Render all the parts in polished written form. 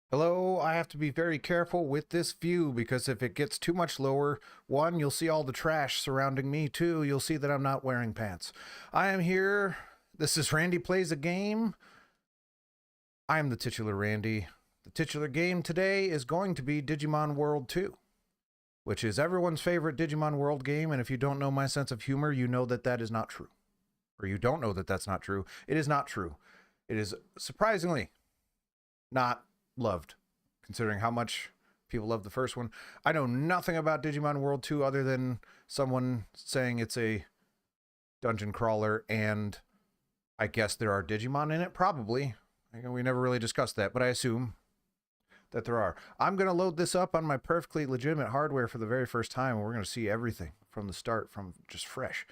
Hello, I have to be very careful with this view because if it gets too much lower, one, you'll see all the trash surrounding me. Two, you'll see that I'm not wearing pants. I am here. This is Randy Plays a Game. I am the titular Randy. The titular game today is going to be Digimon World 2, which is everyone's favorite Digimon World game, and if you don't know my sense of humor, you know that that is not true. Or you don't know that that's not true. It is not true. It is surprisingly not loved, considering how much people love the first one. I know nothing about Digimon World 2 other than someone saying it's a dungeon crawler, and I guess there are Digimon in it, probably. We never really discussed that, but I assume that there are. I'm going to load this up on my perfectly legitimate hardware for the very first time, and we're going to see everything from the start, from just fresh.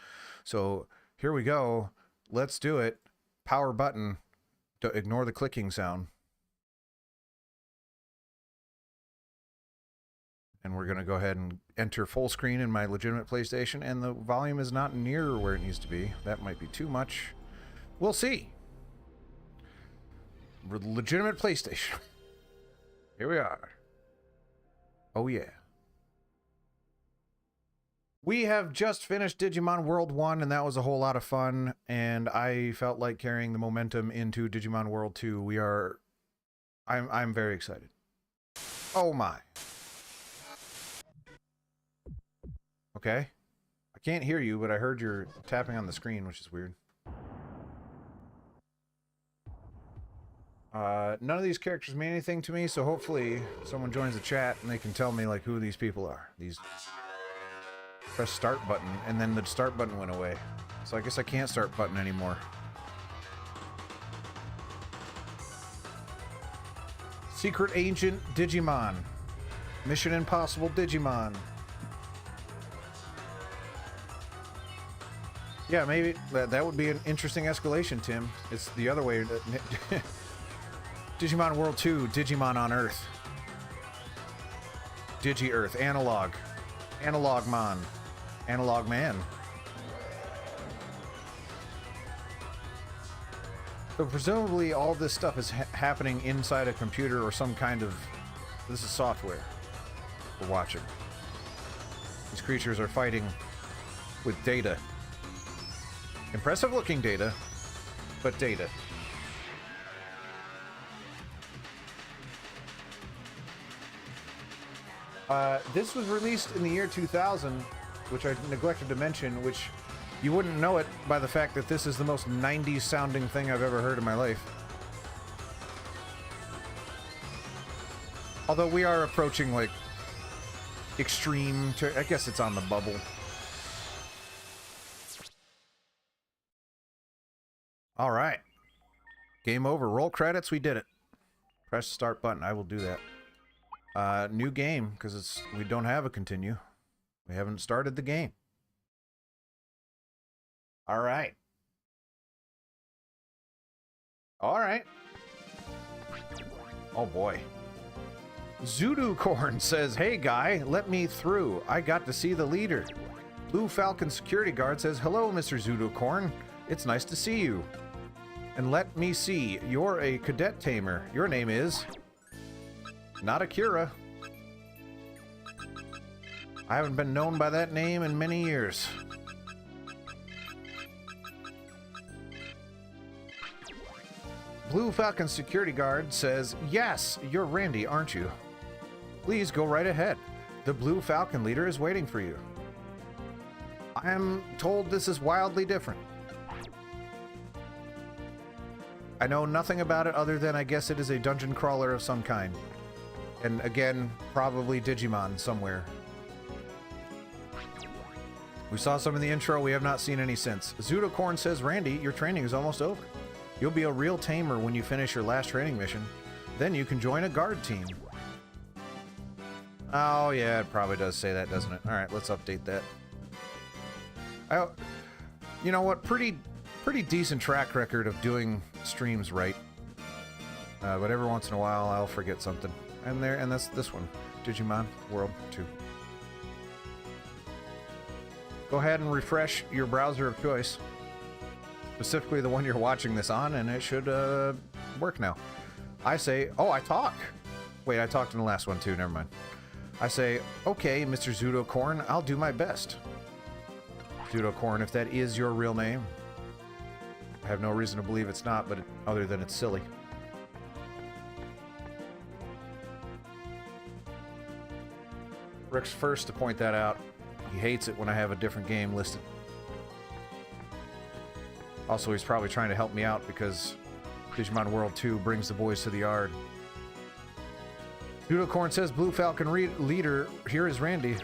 So here we go. Let's do it. Power button. Don't ignore the clicking sound. And we're going to go ahead and enter full screen in my legitimate PlayStation, and the volume is not near where it needs to be. That might be too much. We'll see. Legitimate PlayStation. Here we are. Oh yeah. We have just finished Digimon World 1, and that was a whole lot of fun, and I felt like carrying the momentum into Digimon World 2. I'm very excited. Oh my. Okay. I can't hear you, but I heard you're tapping on the screen, which is weird. None of these characters mean anything to me, so hopefully someone joins the chat and they can tell me like who these people are. These press start button, and then the start button went away. So I guess I can't start button anymore. Secret Agent Digimon. Mission Impossible Digimon. Yeah, maybe that would be an interesting escalation, Tim. It's the other way. Digimon World 2, Digimon on Earth. Digi-Earth, Analog. Analog Mon. Analog Man. So presumably all this stuff is happening inside a computer or some kind of... This is software we're watching. These creatures are fighting with data. Impressive looking data, but data. This was released in the year 2000, which I neglected to mention, which you wouldn't know it by the fact that this is the most 90s sounding thing I've ever heard in my life. Although we are approaching like extreme, I guess it's on the bubble. All right. Game over. Roll credits. We did it. Press the start button. I will do that. New game, because we don't have a continue. We haven't started the game. All right. All right. Oh boy. Zuducorn says, "Hey guy, let me through. I got to see the leader." Blue Falcon security guard says, "Hello, Mr. Zuducorn. It's nice to see you. And let me see, you're a cadet tamer. Your name is... not Akira. I haven't been known by that name in many years." Blue Falcon security guard says, "Yes, you're Randy, aren't you? Please go right ahead. The Blue Falcon leader is waiting for you." I am told this is wildly different. I know nothing about it other than I guess it is a dungeon crawler of some kind. And again, probably Digimon somewhere. We saw some in the intro, we have not seen any since. Zudocorn says, "Randy, your training is almost over. You'll be a real tamer when you finish your last training mission. Then you can join a guard team." Oh yeah, it probably does say that, doesn't it? Alright, let's update that. You know what, pretty decent track record of doing streams right. But every once in a while I'll forget something. And that's this one. Digimon World 2. Go ahead and refresh your browser of choice. Specifically the one you're watching this on, and it should work now. I say, oh, I talk. Wait, I talked in the last one too, never mind. I say, okay, Mr. Zudocorn, I'll do my best. Zudocorn, if that is your real name. I have no reason to believe it's not, but other than it's silly. Rick's first to point that out. He hates it when I have a different game listed. Also, he's probably trying to help me out because Digimon World 2 brings the boys to the yard. Zudocorn says, Blue Falcon leader, here is Randy.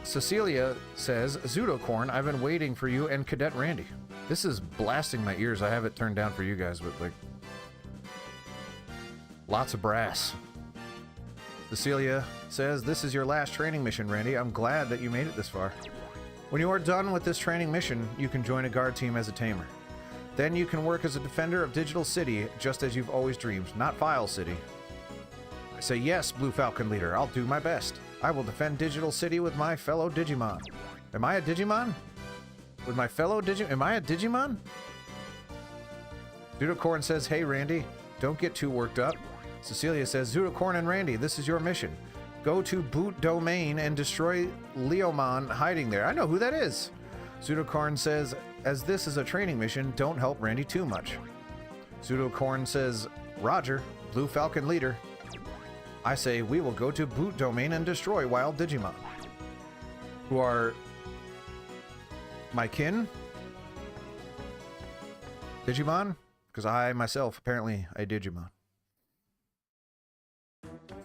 Cecilia says, Zudocorn, I've been waiting for you and Cadet Randy. This is blasting my ears. I have it turned down for you guys, but like... lots of brass. Cecilia says, this is your last training mission, Randy. I'm glad that you made it this far. When you are done with this training mission, you can join a guard team as a tamer. Then you can work as a defender of Digital City, just as you've always dreamed, not File City. I say, yes, Blue Falcon leader, I'll do my best. I will defend Digital City with my fellow Digimon. Am I a Digimon? With my fellow Digimon? Am I a Digimon? Zudocorn says, hey, Randy, don't get too worked up. Cecilia says, Zudocorn and Randy, this is your mission. Go to Boot Domain and destroy Leomon hiding there. I know who that is. Zudocorn says, as this is a training mission, don't help Randy too much. Zudocorn says, Roger, Blue Falcon leader. I say, we will go to Boot Domain and destroy wild Digimon. Who are my kin? Digimon? Because I, myself, apparently a Digimon.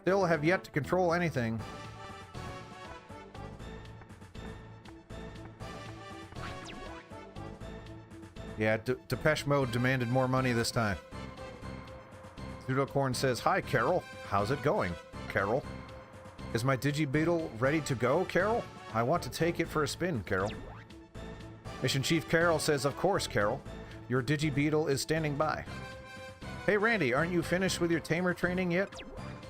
Still have yet to control anything. Yeah, Depeche Mode demanded more money this time. Zudocorn says, hi, Carol. How's it going, Carol? Is my Digibeetle ready to go, Carol? I want to take it for a spin, Carol. Mission Chief Carol says, of course, Carol. Your Digibeetle is standing by. Hey, Randy, aren't you finished with your tamer training yet?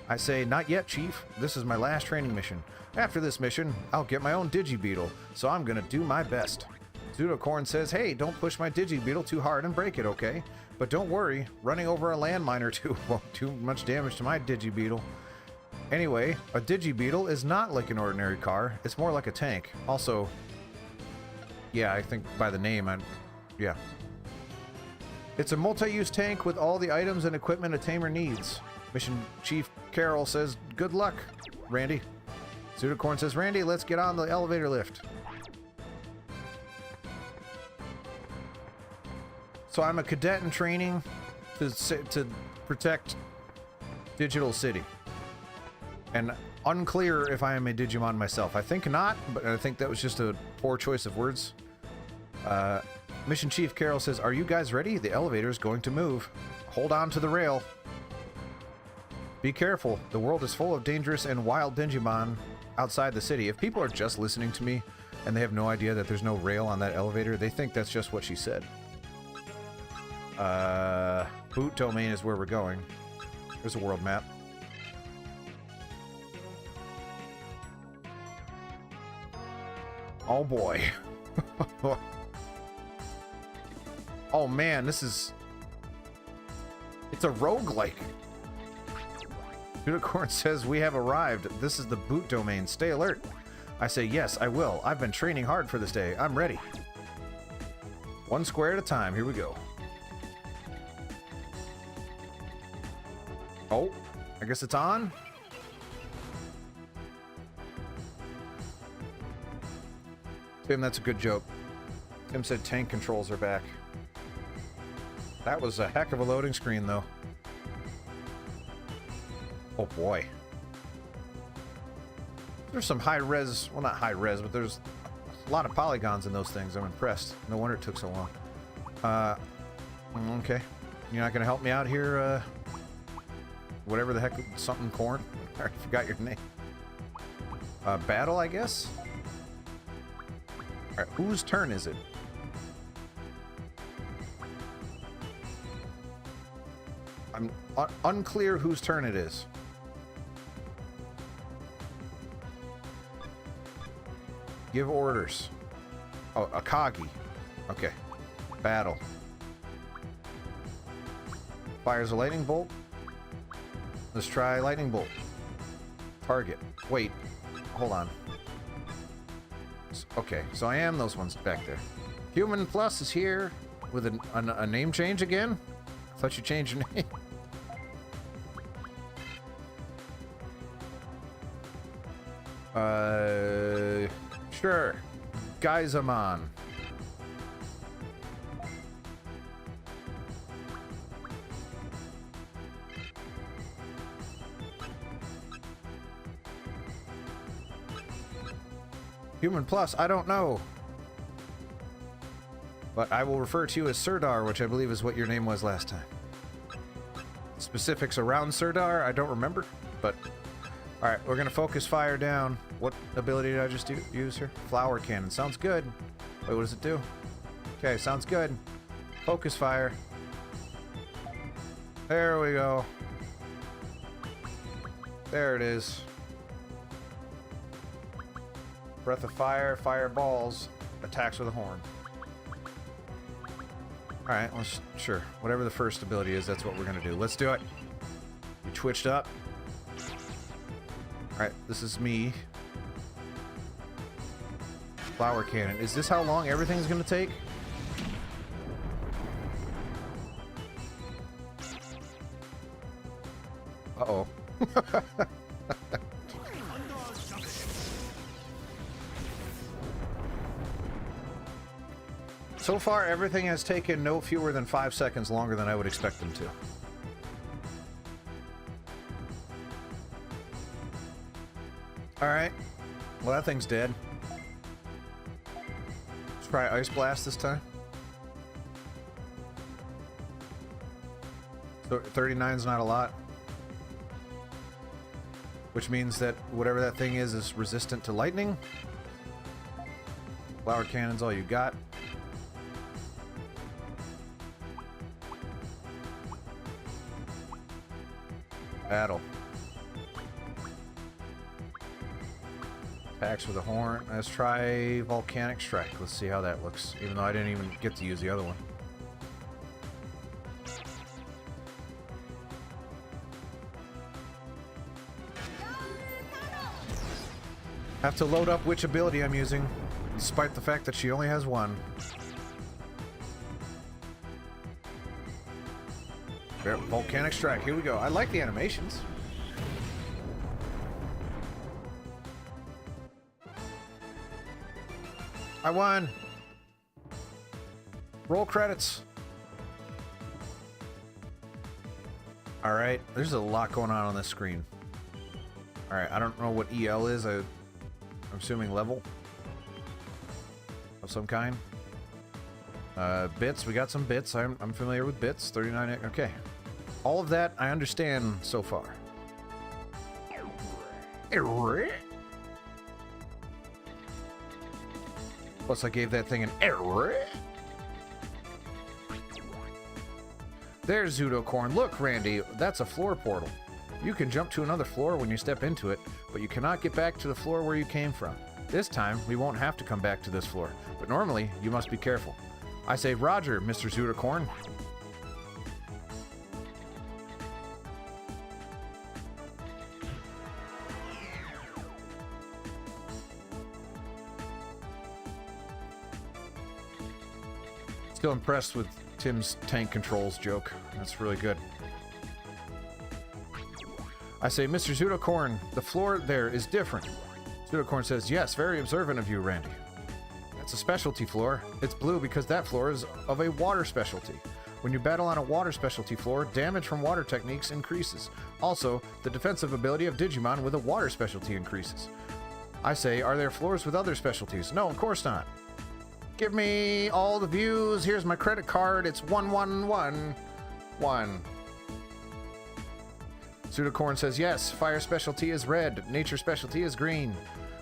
I say, not yet, Chief. This is my last training mission. After this mission, I'll get my own Digibeetle, so I'm gonna do my best. Zudocorn says, hey, don't push my Digibeetle too hard and break it, okay? But don't worry, running over a landmine or two won't do much damage to my Digibeetle. Anyway, a Digibeetle is not like an ordinary car. It's more like a tank. Also, yeah, I think by the name, yeah. It's a multi-use tank with all the items and equipment a tamer needs. Mission Chief Carol says, good luck, Randy. Zudocorn says, Randy, let's get on the elevator lift. So I'm a cadet in training to protect Digital City. And unclear if I am a Digimon myself. I think not, but I think that was just a poor choice of words. Mission Chief Carol says, are you guys ready? The elevator is going to move. Hold on to the rail. Be careful. The world is full of dangerous and wild Digimon outside the city. If people are just listening to me and they have no idea that there's no rail on that elevator, they think that's just what she said. Boot Domain is where we're going. There's a world map. Oh boy. Oh man, this is... it's a roguelike. Unicorn says, we have arrived. This is the Boot Domain. Stay alert. I say, yes, I will. I've been training hard for this day. I'm ready. One square at a time. Here we go. Oh, I guess it's on. Tim, that's a good joke. Tim said tank controls are back. That was a heck of a loading screen, though. Oh, boy. There's some high-res... well, not high-res, but there's a lot of polygons in those things. I'm impressed. No wonder it took so long. Okay. You're not going to help me out here, whatever the heck... something corn? I already forgot your name. Battle, I guess? Alright, whose turn is it? I'm unclear whose turn it is. Give orders. Oh, Akagi. Okay. Battle. Fires a lightning bolt. Let's try lightning bolt. target. Wait, hold on. Okay, so I am those ones back there. Human Plus is here with a name change again? I thought you changed your name. Sure. Geysamon. Human Plus, I don't know. But I will refer to you as Sirdar, which I believe is what your name was last time. Specifics around Sirdar, I don't remember, but... Alright, we're gonna focus fire down. What ability did I just use here? Flower cannon. Sounds good. Wait, what does it do? Okay, sounds good. Focus fire. There we go. There it is. Breath of fire, fireballs, attacks with a horn. Alright, let's... Sure. Whatever the first ability is, that's what we're gonna do. Let's do it. You twitched up. Alright, this is me. Flower cannon. Is this how long everything's gonna take? Uh-oh. So far, everything has taken no fewer than 5 seconds longer than I would expect them to. Alright. Well, that thing's dead. Let's try Ice Blast this time. So 39's not a lot. Which means that whatever that thing is resistant to lightning. Flower cannon's all you got. Battle. Attacks with a horn. Let's try Volcanic Strike. Let's see how that looks. Even though I didn't even get to use the other one. Have to load up which ability I'm using, despite the fact that she only has one. Volcanic Strike. Here we go. I like the animations. I won. Roll credits. All right. There's a lot going on this screen. All right. I don't know what EL is. I'm assuming level of some kind. Bits. We got some bits. I'm familiar with bits. 39. Okay. All of that I understand so far. Plus I gave that thing an error. There's Zudocorn. Look, Randy, that's a floor portal. You can jump to another floor when you step into it, but you cannot get back to the floor where you came from. This time, we won't have to come back to this floor, but normally, you must be careful. I say Roger, Mr. Zudocorn. Still impressed with Tim's tank controls joke. That's really good. I say, Mr. Zudocorn, the floor there is different. Zudocorn says, yes, very observant of you, Randy. It's a specialty floor. It's blue because that floor is of a water specialty. When you battle on a water specialty floor, damage from water techniques increases. Also, the defensive ability of Digimon with a water specialty increases. I say, are there floors with other specialties? No, of course not. Give me all the views. Here's my credit card. It's 1111. Zudocorn says, yes, fire specialty is red. Nature specialty is green.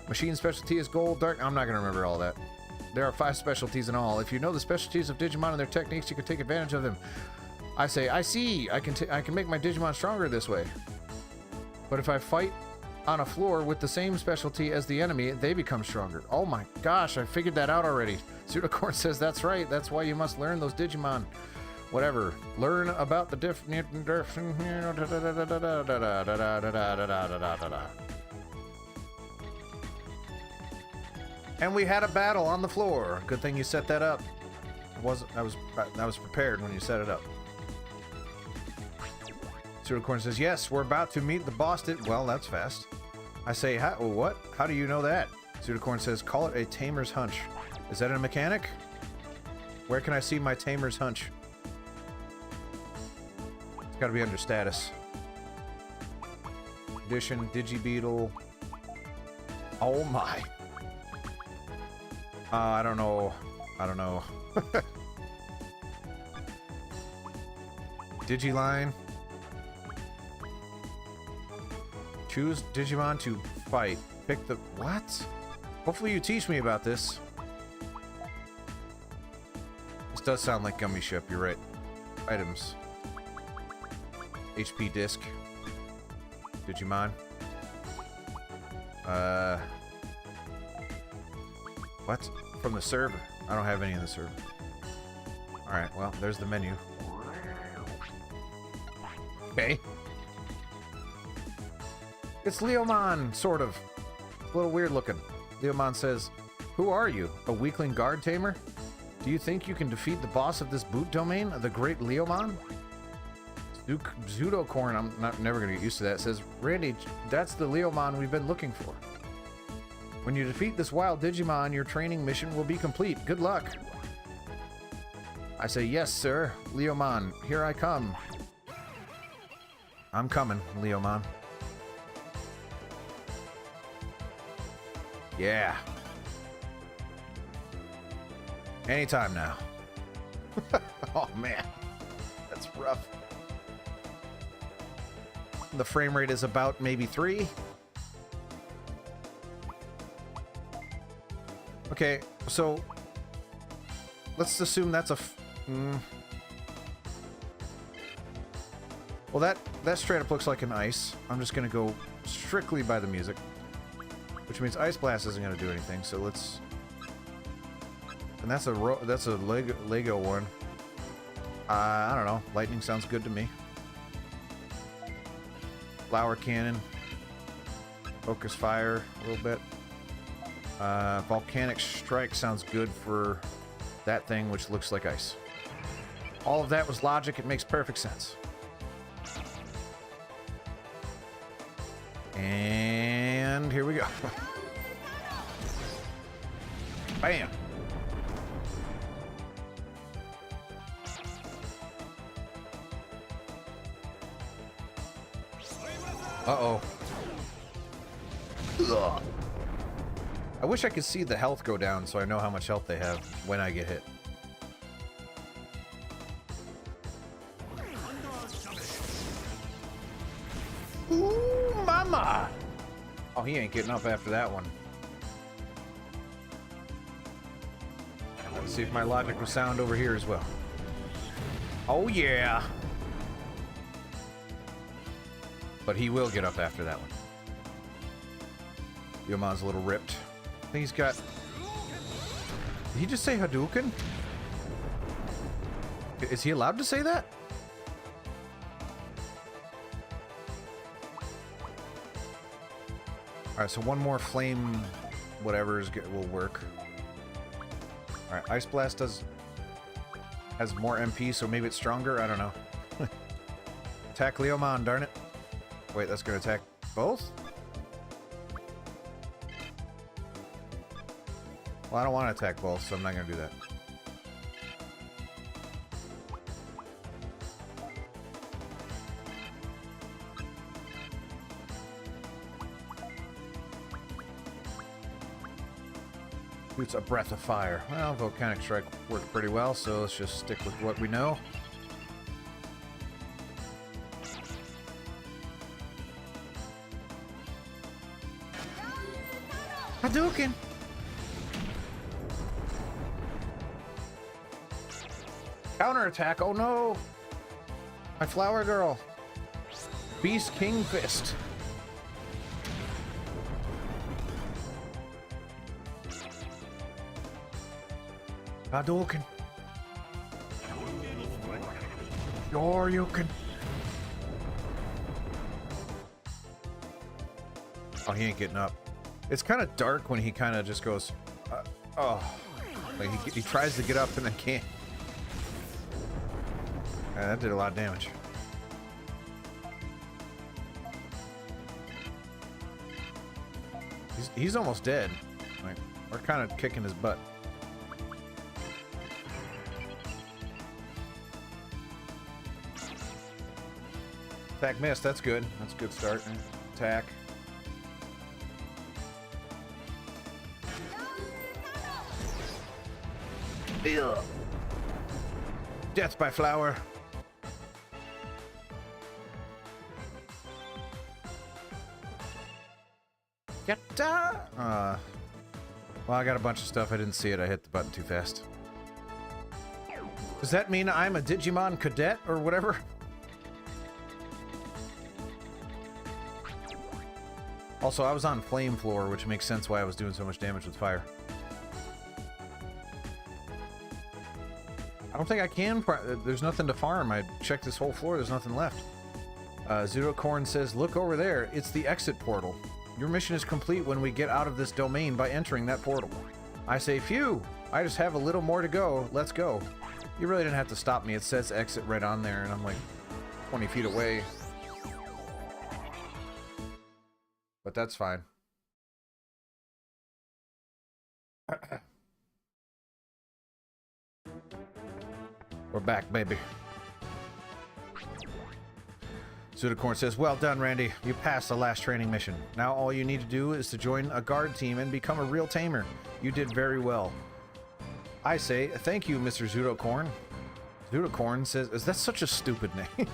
Machine specialty is gold. Dark. I'm not going to remember all that. There are 5 specialties in all. If you know the specialties of Digimon and their techniques, you can take advantage of them. I say, I see. I can make my Digimon stronger this way. But if I fight on a floor with the same specialty as the enemy, they become stronger. Oh my gosh, I figured that out already. Zudocorn says that's right. That's why you must learn those Digimon. Whatever. Learn about the And we had a battle on the floor. Good thing you set that up. I was prepared when you set it up. Pseudocorn says, yes, we're about to meet the boss. Well, that's fast. I say, what? How do you know that? Pseudocorn says, call it a tamer's hunch. Is that a mechanic? Where can I see my tamer's hunch? It's gotta be under status. Edition, Digibeetle. Oh my. I don't know. I don't know. Digiline. Choose Digimon to fight. Pick the... What? Hopefully you teach me about this. This does sound like Gummy Ship, you're right. Items. HP disc. Digimon. What? From the server. I don't have any in the server. Alright, well, there's the menu. Okay. It's Leomon, sort of. A little weird looking. Leomon says, who are you? A weakling guard tamer? Do you think you can defeat the boss of this boot domain, the great Leomon? Pseudocorn, I'm never going to get used to that, says, Randy, that's the Leomon we've been looking for. When you defeat this wild Digimon, your training mission will be complete. Good luck. I say, yes, sir. Leomon, here I come. I'm coming, Leomon. Yeah. Anytime now. Oh, man. That's rough. The frame rate is about maybe 3. Okay, so let's assume that's a... Well, that straight up looks like an ice. I'm just going to go strictly by the music. Which means Ice Blast isn't going to do anything, so let's... And that's a Lego one. I don't know. Lightning sounds good to me. Flower Cannon. Focus Fire a little bit. Volcanic Strike sounds good for that thing, which looks like ice. All of that was logic. It makes perfect sense. And here we go. Bam. Uh-oh. Ugh. I wish I could see the health go down so I know how much health they have when I get hit. Ooh, mama! Oh, he ain't getting up after that one. Let's see if my logic was sound over here as well. Oh, yeah! But he will get up after that one. Yomon's a little ripped. I think he's got... Did he just say Hadouken? Is he allowed to say that? Alright, so one more flame whatever will work. Alright, Ice Blast has more MP, so maybe it's stronger? I don't know. Attack Leomon, darn it. Wait, that's gonna attack both? Well, I don't want to attack both, so I'm not gonna do that. Shoots a breath of fire. Well, Volcanic Strike worked pretty well, so let's just stick with what we know. Hadouken! Counterattack! Oh no! My flower girl! Beast King Fist! Hadouken! Shoryuken! Oh, he ain't getting up. It's kind of dark when he kind of just goes, Oh. Like he tries to get up and then can't. That did a lot of damage. He's almost dead. Like, we're kind of kicking his butt. Attack missed. That's good. That's a good start. Attack. Ugh. Death by flower. Yatta! Well, I got a bunch of stuff. I didn't see it. I hit the button too fast. Does that mean I'm a Digimon cadet or whatever? Also, I was on flame floor, which makes sense why I was doing so much damage with fire. I don't think I can. There's nothing to farm. I checked this whole floor. There's nothing left. Zudocorn says, look over there. It's the exit portal. Your mission is complete when we get out of this domain by entering that portal. I say, phew. I just have a little more to go. Let's go. You really didn't have to stop me. It says exit right on there, and I'm like 20 feet away. But that's fine. We're back, baby. Zudocorn says, well done, Randy. You passed the last training mission. Now all you need to do is to join a guard team and become a real tamer. You did very well. I say, thank you, Mr. Zudocorn. Zudocorn says, is that such a stupid name?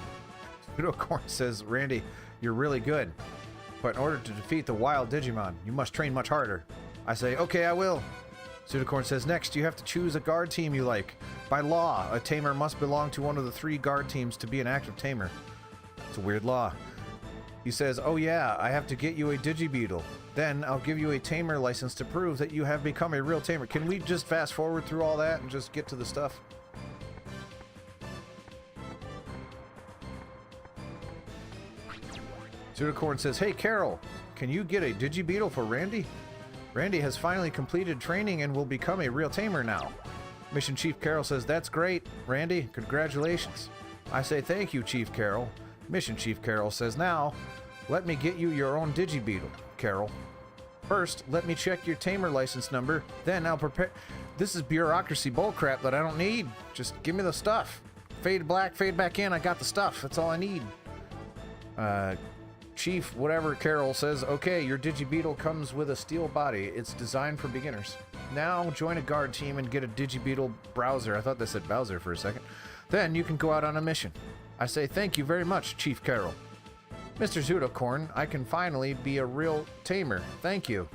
Zudocorn says, Randy, you're really good. But in order to defeat the wild Digimon, you must train much harder. I say, okay, I will. Zudocorn says, next, you have to choose a guard team you like. By law, a tamer must belong to one of the 3 guard teams to be an active tamer. It's a weird law. He says, oh yeah, I have to get you a Digibeetle. Then I'll give you a tamer license to prove that you have become a real tamer. Can we just fast forward through all that and just get to the stuff? Zudocorn says, hey Carol, can you get a Digibeetle for Randy? Randy has finally completed training and will become a real tamer now. Mission Chief Carol says, that's great, Randy, congratulations. I say, thank you, Chief Carol. Mission Chief Carol says, now, let me get you your own Digibeetle, Carol. First, let me check your tamer license number, then I'll prepare... This is bureaucracy bullcrap that I don't need. Just give me the stuff. Fade black, fade back in, I got the stuff. That's all I need. Chief, whatever Carol says, okay, your Digibeetle comes with a steel body. It's designed for beginners. Now, join a guard team and get a Digibeetle browser. I thought they said Bowser for a second. Then you can go out on a mission. I say, thank you very much, Chief Carol. Mr. Zudocorn, I can finally be a real tamer. Thank you.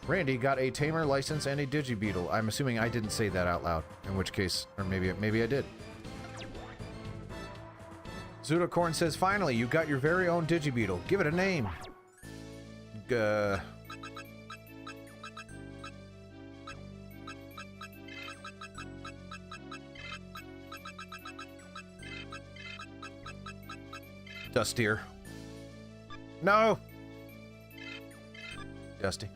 Randy got a tamer license and a Digibeetle. I'm assuming I didn't say that out loud, in which case, or maybe I did. Zudocorn says, finally, you got your very own Digibeetle. Give it a name. Dustier. No! Dusty.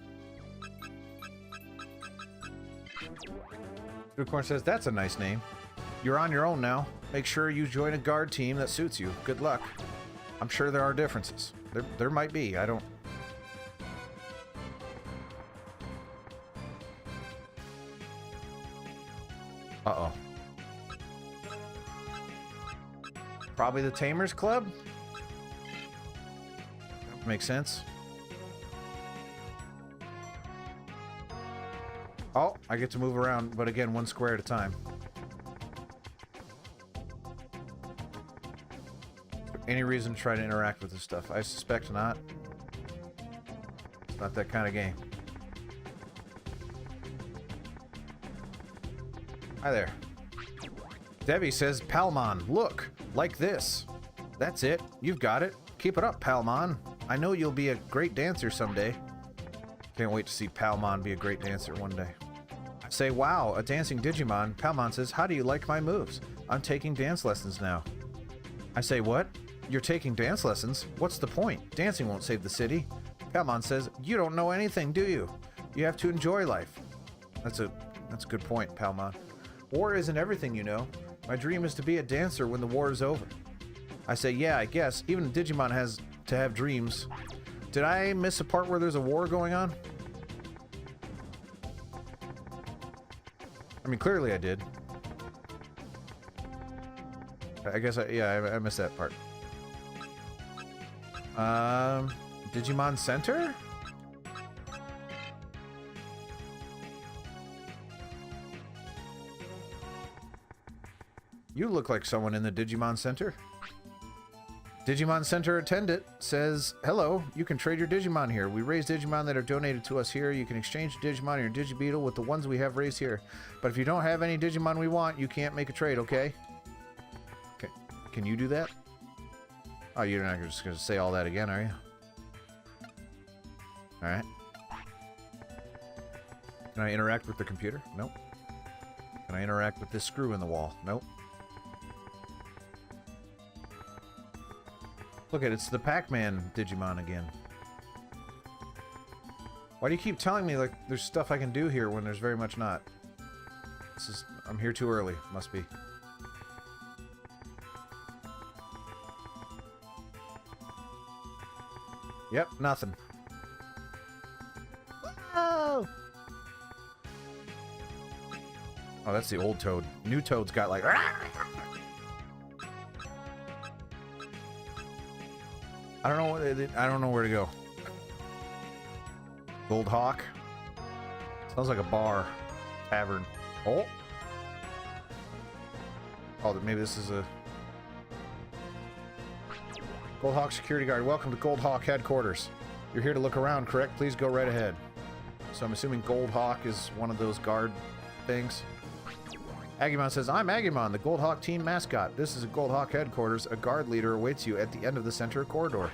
Zudocorn says, that's a nice name. You're on your own now. Make sure you join a guard team that suits you. Good luck. I'm sure there are differences. There might be. I don't... Uh-oh. Probably the Tamers Club? Makes sense. Oh, I get to move around, but again, 1 square at a time. Any reason to try to interact with this stuff? I suspect not. It's not that kind of game. Hi there. Debbie says, Palmon, look, like this. That's it. You've got it. Keep it up, Palmon. I know you'll be a great dancer someday. Can't wait to see Palmon be a great dancer one day. I say, wow, a dancing Digimon. Palmon says, how do you like my moves? I'm taking dance lessons now. I say, what? You're taking dance lessons? What's the point? Dancing won't save the city. Palmon says, you don't know anything, do you? You have to enjoy life. That's a good point, Palmon. War isn't everything, you know. My dream is to be a dancer when the war is over. I say, yeah, I guess. Even Digimon has to have dreams. Did I miss a part where there's a war going on? I mean, clearly I did. I guess I missed that part. Digimon Center? You look like someone in the Digimon Center. Digimon Center attendant says, hello, you can trade your Digimon here. We raise Digimon that are donated to us here. You can exchange Digimon or your Digibeetle with the ones we have raised here. But if you don't have any Digimon we want, you can't make a trade, okay? Okay. Can you do that? Oh, you're not just going to say all that again, are you? Alright. Can I interact with the computer? Nope. Can I interact with this screw in the wall? Nope. Look at it, it's the Pac-Man Digimon again. Why do you keep telling me like there's stuff I can do here when there's very much not? I'm here too early, must be. Yep, nothing. Oh! Oh, that's the old Toad. New Toad's got like... I don't know where to go. Gold Hawk. Sounds like a bar. Tavern. Oh! Oh, maybe this is a... Gold Hawk security guard. Welcome to Gold Hawk headquarters. You're here to look around, correct? Please go right ahead. So I'm assuming Gold Hawk is one of those guard things. Agumon says, I'm Agumon, the Gold Hawk team mascot. This is a Gold Hawk headquarters. A guard leader awaits you at the end of the center corridor.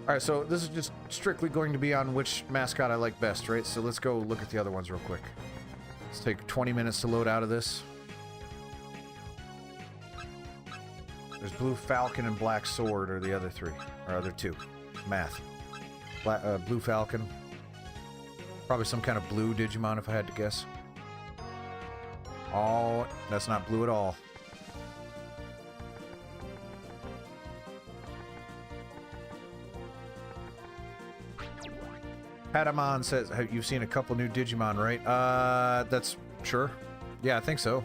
Alright, so this is just strictly going to be on which mascot I like best, right? So let's go look at the other ones real quick. Let's take 20 minutes to load out of this. There's Blue Falcon and Black Sword are the other three. Or other two. Math. Blue Falcon. Probably some kind of blue Digimon if I had to guess. Oh, that's not blue at all. Patamon says, you've seen a couple new Digimon, right? That's... sure. Yeah, I think so.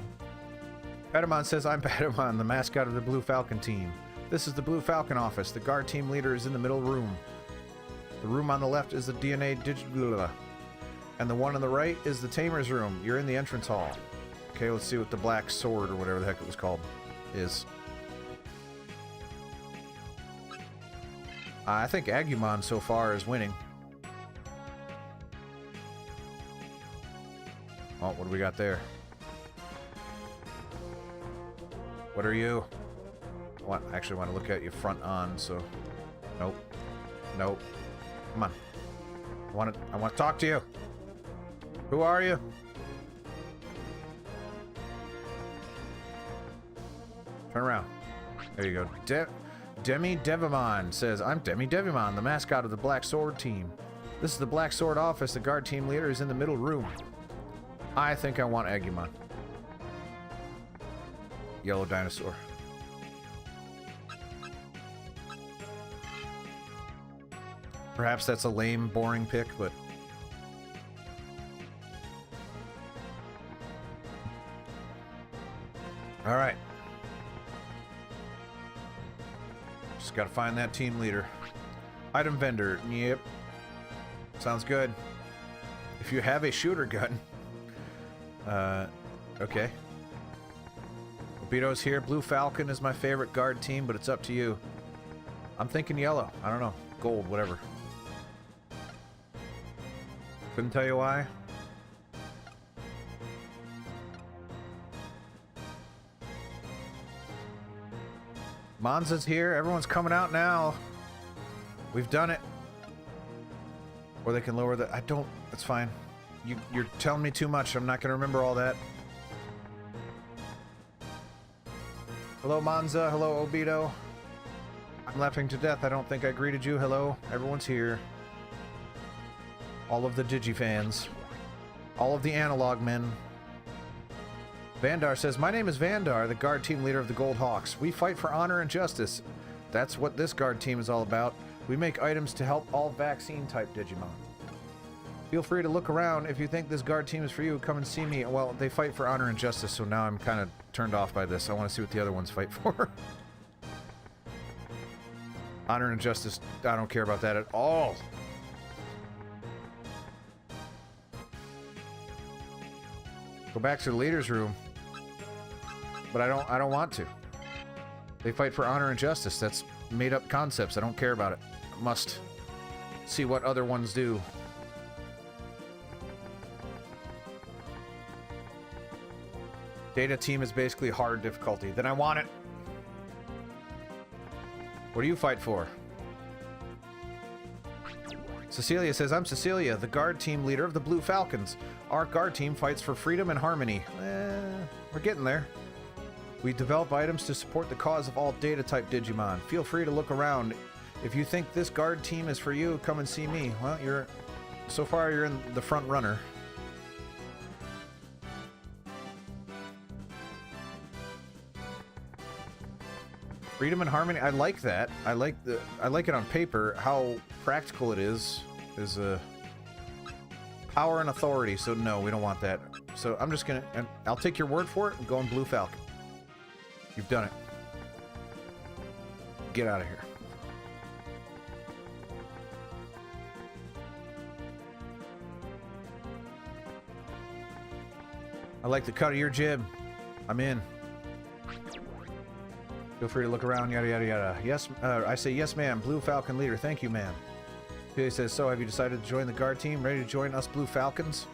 Patamon says, I'm Patamon, the mascot of the Blue Falcon team. This is the Blue Falcon office. The guard team leader is in the middle room. The room on the left is the DNA Digimon. And the one on the right is the Tamer's room. You're in the entrance hall. Okay, let's see what the Black Sword, or whatever the heck it was called, is. I think Agumon so far is winning. Oh, what do we got there? What are you? I actually want to look at you front on, so... Nope. Nope. Come on. I want to talk to you. Who are you? Turn around. There you go. Demi Devimon says, I'm Demi Devimon, the mascot of the Black Sword team. This is the Black Sword office. The guard team leader is in the middle room. I think I want Agumon. Yellow dinosaur. Perhaps that's a lame, boring pick, but... Alright. Just gotta find that team leader. Item vendor. Yep. Sounds good. If you have a shooter gun. Okay. Obito's here. Blue Falcon is my favorite guard team, but it's up to you. I'm thinking yellow. I don't know. Gold, whatever. Couldn't tell you why. Monza's here. Everyone's coming out now. We've done it. Or they can lower the... I don't... That's fine. You're telling me too much. I'm not going to remember all that. Hello, Monza. Hello, Obito. I'm laughing to death. I don't think I greeted you. Hello. Everyone's here. All of the Digifans. All of the analog men. Vandar says, my name is Vandar, the guard team leader of the Gold Hawks. We fight for honor and justice. That's what this guard team is all about. We make items to help all vaccine-type Digimon. Feel free to look around. If you think this guard team is for you, come and see me. Well, they fight for honor and justice, so now I'm kind of turned off by this. I want to see what the other ones fight for. Honor and justice, I don't care about that at all. Go back to the leader's room. But I don't want to. They fight for honor and justice. That's made up concepts. I don't care about it. I must see what other ones do. Data team is basically hard difficulty. Then I want it. What do you fight for? Cecilia says, I'm Cecilia, the guard team leader of the Blue Falcons. Our guard team fights for freedom and harmony. We're getting there. We develop items to support the cause of all data-type Digimon. Feel free to look around. If you think this guard team is for you, come and see me. Well, so far you're in the front runner. Freedom and harmony, I like that. I like it on paper. How practical it is power and authority. So no, we don't want that. So I'm just gonna, and I'll take your word for it and go on Blue Falcon. You've done it. Get out of here. I like the cut of your jib. I'm in. Feel free to look around, yada, yada, yada. Yes, I say, yes, ma'am. Blue Falcon leader. Thank you, ma'am. He says, so have you decided to join the guard team? Ready to join us Blue Falcons?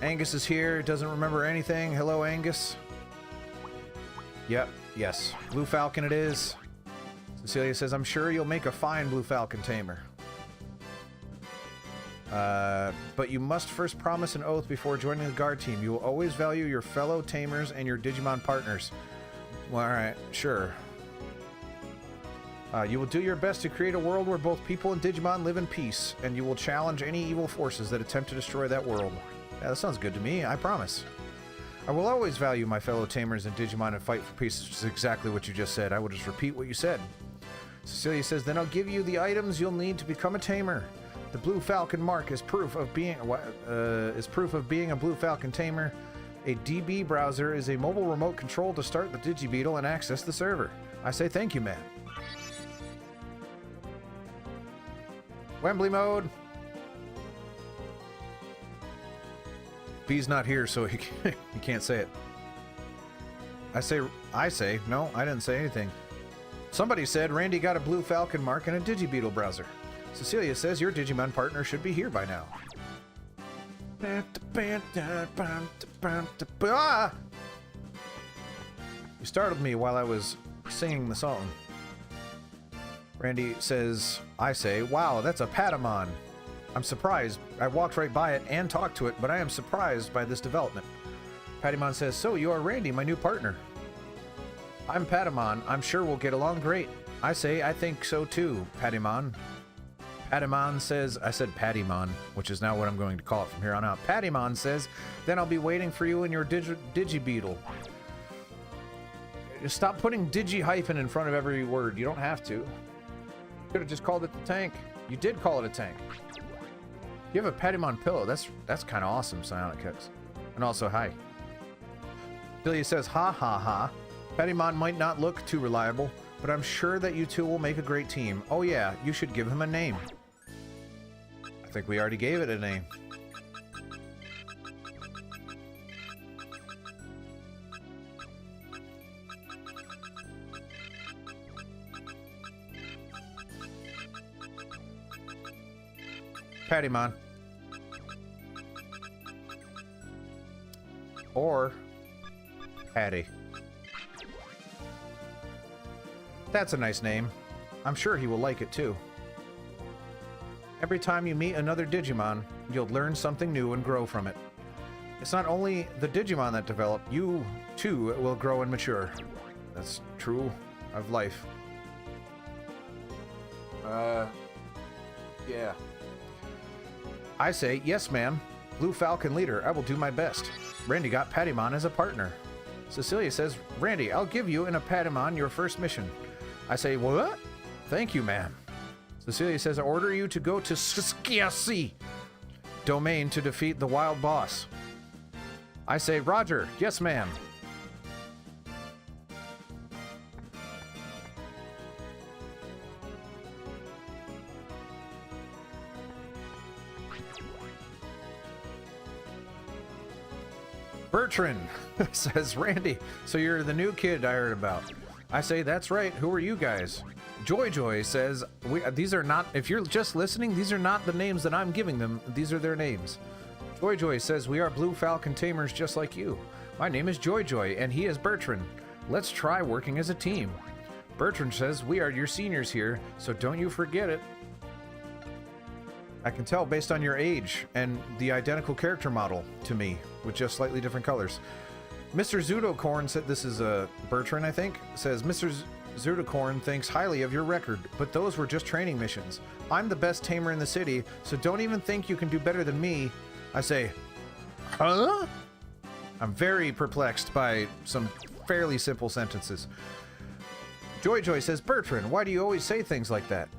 Angus is here. Doesn't remember anything. Hello, Angus. Yep. Yes. Blue Falcon it is. Cecilia says, I'm sure you'll make a fine Blue Falcon tamer. But you must first promise an oath before joining the guard team. You will always value your fellow tamers and your Digimon partners. Well, alright, sure. You will do your best to create a world where both people and Digimon live in peace, and you will challenge any evil forces that attempt to destroy that world. Yeah, that sounds good to me, I promise. I will always value my fellow tamers and Digimon and fight for peace, which is exactly what you just said. I will just repeat what you said. Cecilia says, then I'll give you the items you'll need to become a tamer. The Blue Falcon mark is proof of being a Blue Falcon tamer. A DB browser is a mobile remote control to start the Digibeetle and access the server. I say thank you, man. Wembley mode. B's not here, so he can't say it. I say, no, I didn't say anything. Somebody said Randy got a Blue Falcon mark in a Digibeetle browser. Cecilia says your Digimon partner should be here by now. You startled me while I was singing the song. Randy says, I say, wow, that's a Patamon. I'm surprised. I walked right by it and talked to it, but I am surprised by this development. Patamon says, so you are Randy, my new partner. I'm Patamon. I'm sure we'll get along great. I say, I think so too, Patamon. Patamon says, I said Patamon, which is now what I'm going to call it from here on out. Patamon says, then I'll be waiting for you in your Digibeetle. Just stop putting Digi-hyphen in front of every word. You don't have to. You could have just called it the tank. You did call it a tank. You have a Patamon pillow. That's kind of awesome, Psionic Kicks. And also, hi. Billy says, ha ha ha. Patamon might not look too reliable, but I'm sure that you two will make a great team. Oh yeah, you should give him a name. I think we already gave it a name. Patamon. Or Patty. That's a nice name. I'm sure he will like it too. Every time you meet another Digimon, you'll learn something new and grow from it. It's not only the Digimon that develop, you too will grow and mature. That's true of life. Yeah. I say, yes, ma'am. Blue Falcon leader, I will do my best. Randy got Patamon as a partner. Cecilia says, Randy, I'll give you and a Patamon your first mission. I say, what? Thank you, ma'am. Cecilia says, I order you to go to Skiasi domain to defeat the wild boss. I say, Roger, yes, ma'am. Bertrand says, Randy, so you're the new kid I heard about. I say, that's right. Who are you guys? Joy says, these are not, if you're just listening, these are not the names that I'm giving them. These are their names. Joy says, we are Blue Falcon Tamers just like you. My name is Joy, and he is Bertrand. Let's try working as a team. Bertrand says, we are your seniors here, so don't you forget it. I can tell based on your age and the identical character model to me with just slightly different colors. Mr. Zudocorn said, this is Bertrand, I think, says, Mr. Zudocorn thinks highly of your record, but those were just training missions. I'm the best tamer in the city, so don't even think you can do better than me. I say, huh? I'm very perplexed by some fairly simple sentences. Joy says, Bertrand, why do you always say things like that?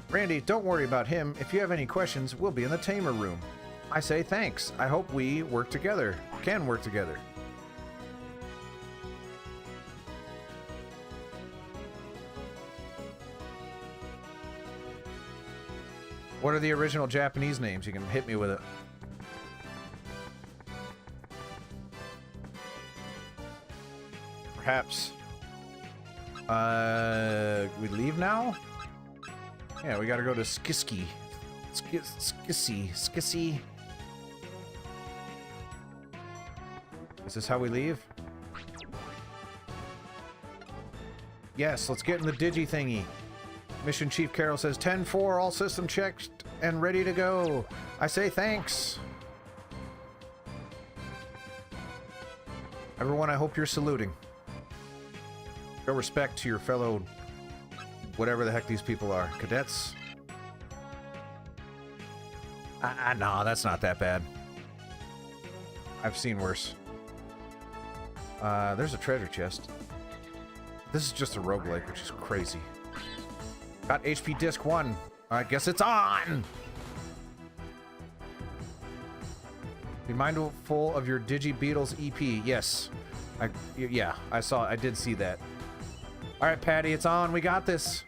Randy, don't worry about him. If you have any questions, we'll be in the tamer room. I say thanks. I hope we work together. Can work together. What are the original Japanese names? You can hit me with it. Perhaps. We leave now? Yeah, we gotta go to Skiski. Skisi. Is this how we leave? Yes, let's get in the digi thingy. Mission Chief Carol says, 10-4, all system checked and ready to go. I say thanks. Everyone, I hope you're saluting. Show respect to your fellow, whatever the heck these people are. Cadets? No, that's not that bad. I've seen worse. There's a treasure chest. This is just a roguelike, which is crazy. Got HP disc 1. I guess it's on! Be mindful of your Digi-Beetles EP. Yes. Yeah, I did see that. Alright, Patty, it's on. We got this.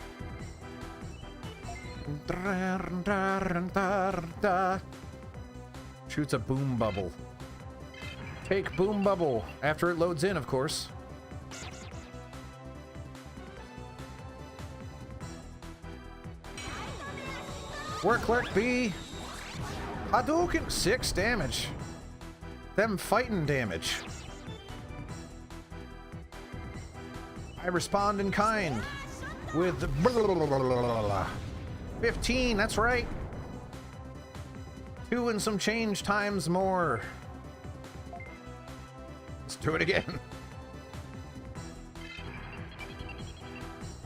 Shoots a boom bubble. Take boom bubble. After it loads in, of course. Work, clerk B. Hadouken. 6 damage. Them fighting damage. I respond in kind with 15. That's right. 2 and some change times more. Let's do it again.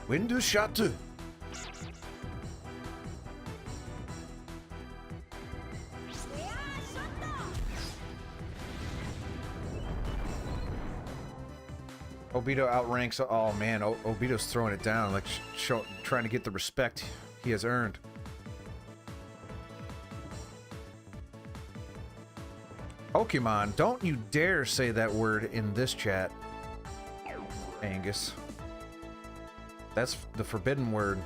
Window shot. Obito outranks. Oh man, Obito's throwing it down, like trying to get the respect he has earned. Pokemon, don't you dare say that word in this chat, Angus. That's the forbidden word.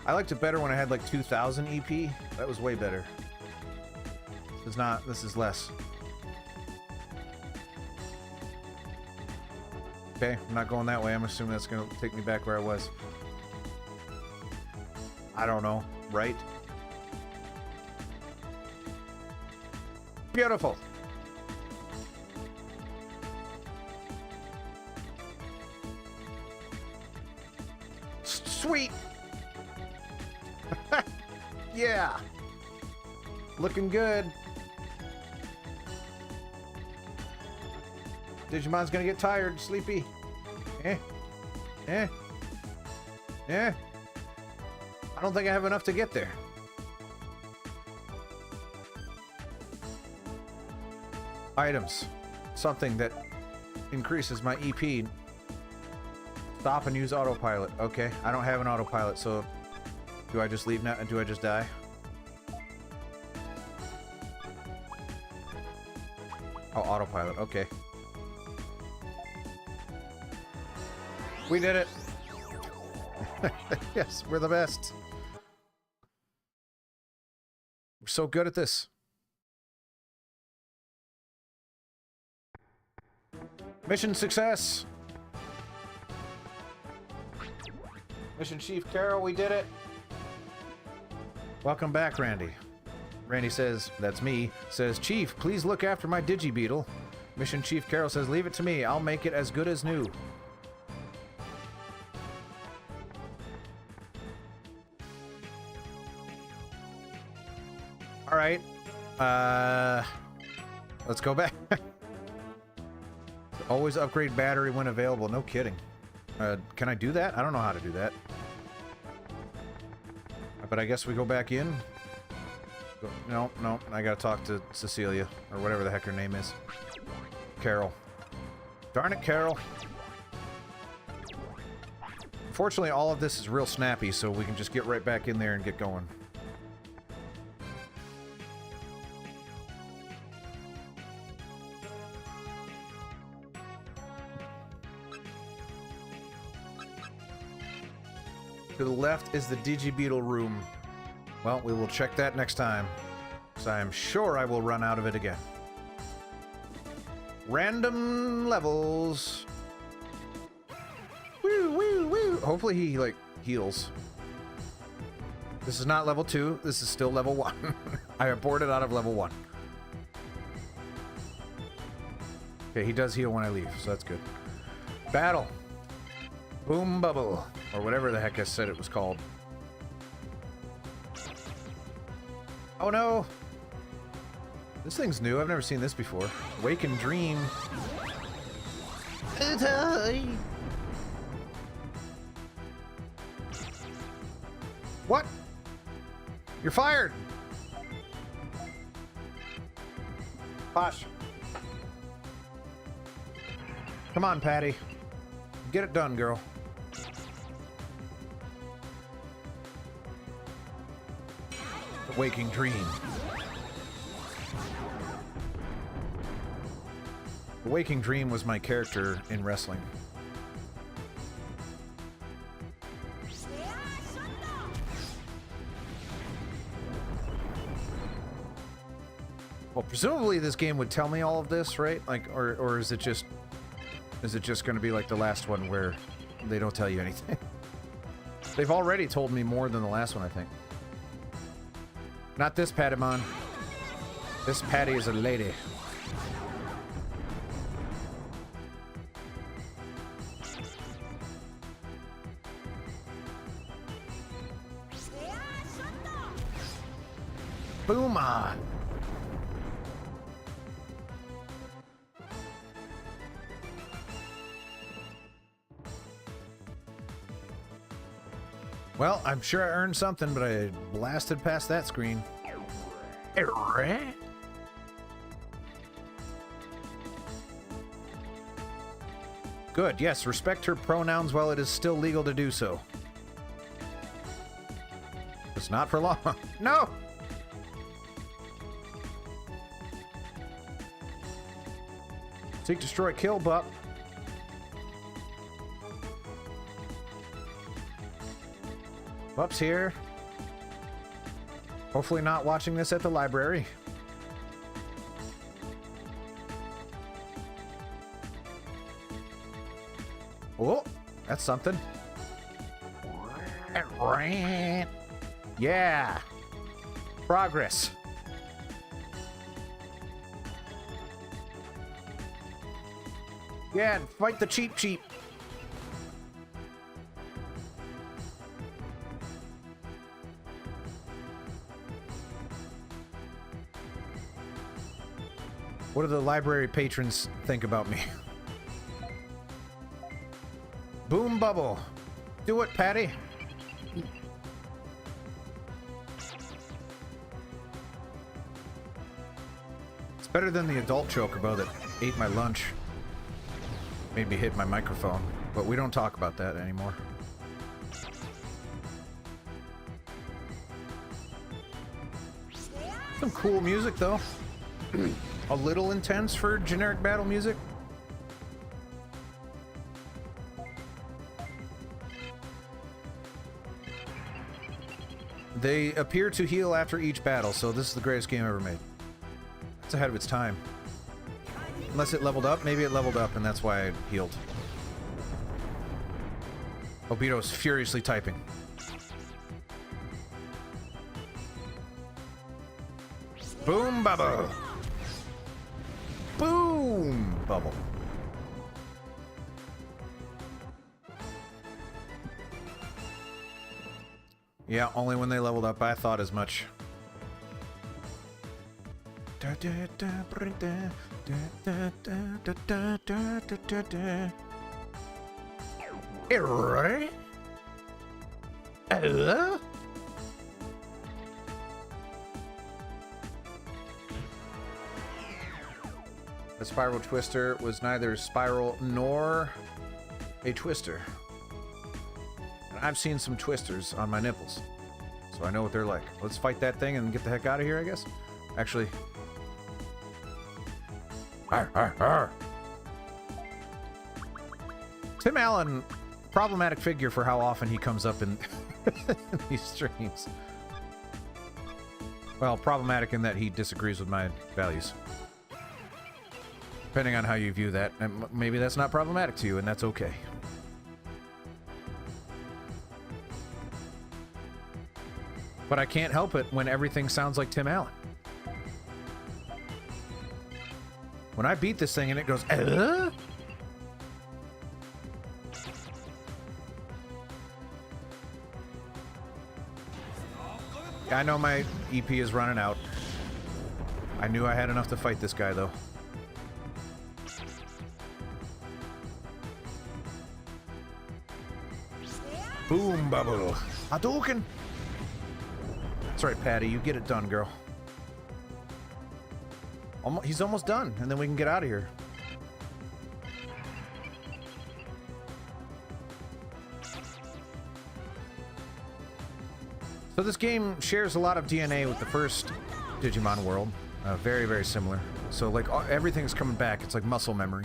I liked it better when I had like 2,000 EP. That was way better. It's not, this is less. Okay, I'm not going that way. I'm assuming that's gonna take me back where I was. I don't know, right? Beautiful. Sweet. Yeah. Looking good. Digimon's gonna get tired, sleepy. Yeah. I don't think I have enough to get there. Items. Something that increases my EP. Stop and use autopilot. Okay, I don't have an autopilot, so do I just leave now? Do I just die? Oh, autopilot. Okay. We did it. Yes, we're the best. We're so good at this. Mission success. Mission Chief Carol, we did it. Welcome back, Randy. Randy says, that's me, says, Chief, please look after my Digibeetle. Mission Chief Carol says, leave it to me. I'll make it as good as new. All right. Let's go back. Always upgrade battery when available. No kidding. Can I do that? I don't know how to do that. But I guess we go back in. No, I gotta talk to Cecilia, or whatever the heck her name is. Carol. Darn it, Carol. Unfortunately, all of this is real snappy, so we can just get right back in there and get going. To the left is the Digibeetle room. Well, we will check that next time, because I am sure I will run out of it again. Random levels. Woo, woo, woo. Hopefully he, like, heals. This is not level 2. This is still level 1. I aborted out of level 1. Okay, he does heal when I leave, so that's good. Battle. Boom Bubble. Or whatever the heck I said it was called. Oh no! This thing's new. I've never seen this before. Wake and Dream. What? You're fired! Posh. Come on, Patty. Get it done, girl. Waking Dream. The Waking Dream was my character in wrestling. Well, presumably this game would tell me all of this, right? Like, or is it just going to be like the last one where they don't tell you anything? They've already told me more than the last one, I think. Not this Patamon. This Patty is a lady. Booma! Well, I'm sure I earned something, but I blasted past that screen. Good, yes, respect her pronouns while it is still legal to do so. It's not for long. No! Seek, destroy, kill, Bup. Bup's here. Hopefully not watching this at the library. Oh, that's something. Yeah. Progress. Yeah, fight the cheap cheap. What do the library patrons think about me? Boom Bubble. Do it, Patty. Better than the adult chocobo that ate my lunch. Made me hit my microphone. But we don't talk about that anymore. Some cool music, though. A little intense for generic battle music. They appear to heal after each battle, so this is the greatest game ever made. It's ahead of its time. Unless it leveled up. Maybe it leveled up, and that's why it healed. Obito's furiously typing. Boom bubble. Boom bubble. Yeah, only when they leveled up. I thought as much. Error? The spiral twister was neither a spiral nor a twister. And I've seen some twisters on my nipples, so I know what they're like. Let's fight that thing and get the heck out of here, I guess. Actually... Arr, arr, arr. Tim Allen, problematic figure for how often he comes up in these streams. Well, problematic in that he disagrees with my values. Depending on how you view that, and maybe that's not problematic to you, and that's okay. But I can't help it when everything sounds like Tim Allen. When I beat this thing and it goes, I know my EP is running out. I knew I had enough to fight this guy, though. Boom bubble. Hadouken! That's right, Patty. You get it done, girl. He's almost done, and then we can get out of here. So this game shares a lot of DNA with the first Digimon world. Very, very similar. So, like, everything's coming back. It's like muscle memory.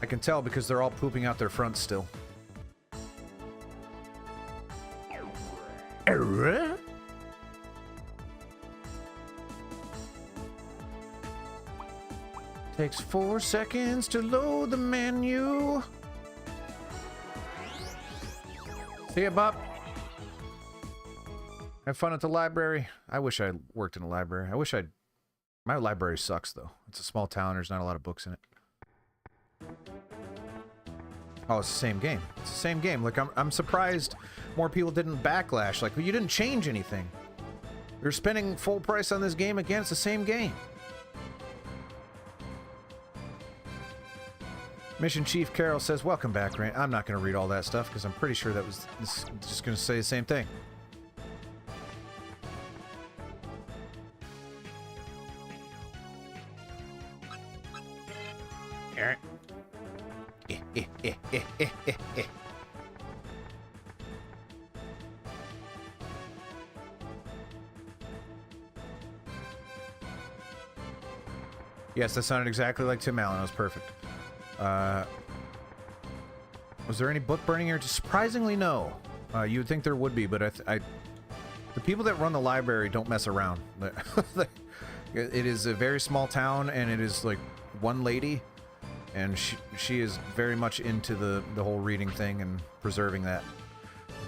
I can tell because they're all pooping out their fronts still. Error? Takes 4 seconds to load the menu. See ya, Bop. Have fun at the library. I wish I worked in a library. I wish I'd... My library sucks, though. It's a small town. There's not a lot of books in it. Oh, it's the same game. It's the same game. Like, I'm surprised more people didn't backlash. Like, you didn't change anything. You're spending full price on this game again. It's the same game. Mission Chief Carol says, welcome back, Rand. I'm not going to read all that stuff because I'm pretty sure that was just going to say the same thing. Yes, that sounded exactly like Tim Allen. That was perfect. Was there any book burning here? Surprisingly, no. You would think there would be, but the people that run the library don't mess around. It is a very small town, and it is like one lady, and she is very much into the whole reading thing and preserving that.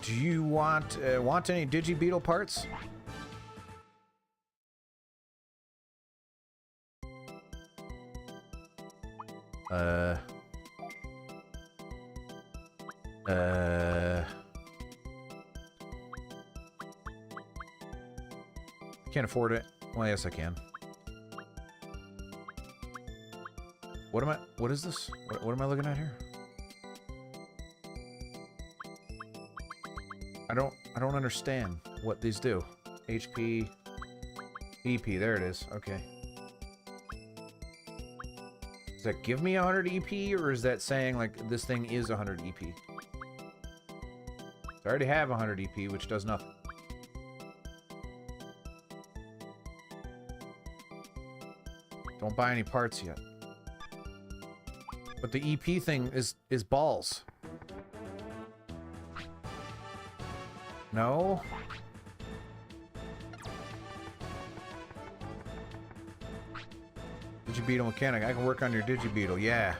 Do you want any Digibeetle parts? Can't afford it. Well, yes, I can. What is this? What am I looking at here? I don't understand what these do. HP, EP, there it is. Okay. Does that give me 100 EP, or is that saying, like, this thing is 100 EP? I already have 100 EP, which does nothing. Don't buy any parts yet. But the EP thing is balls. No? Digibeetle mechanic. I can work on your Digibeetle, yeah.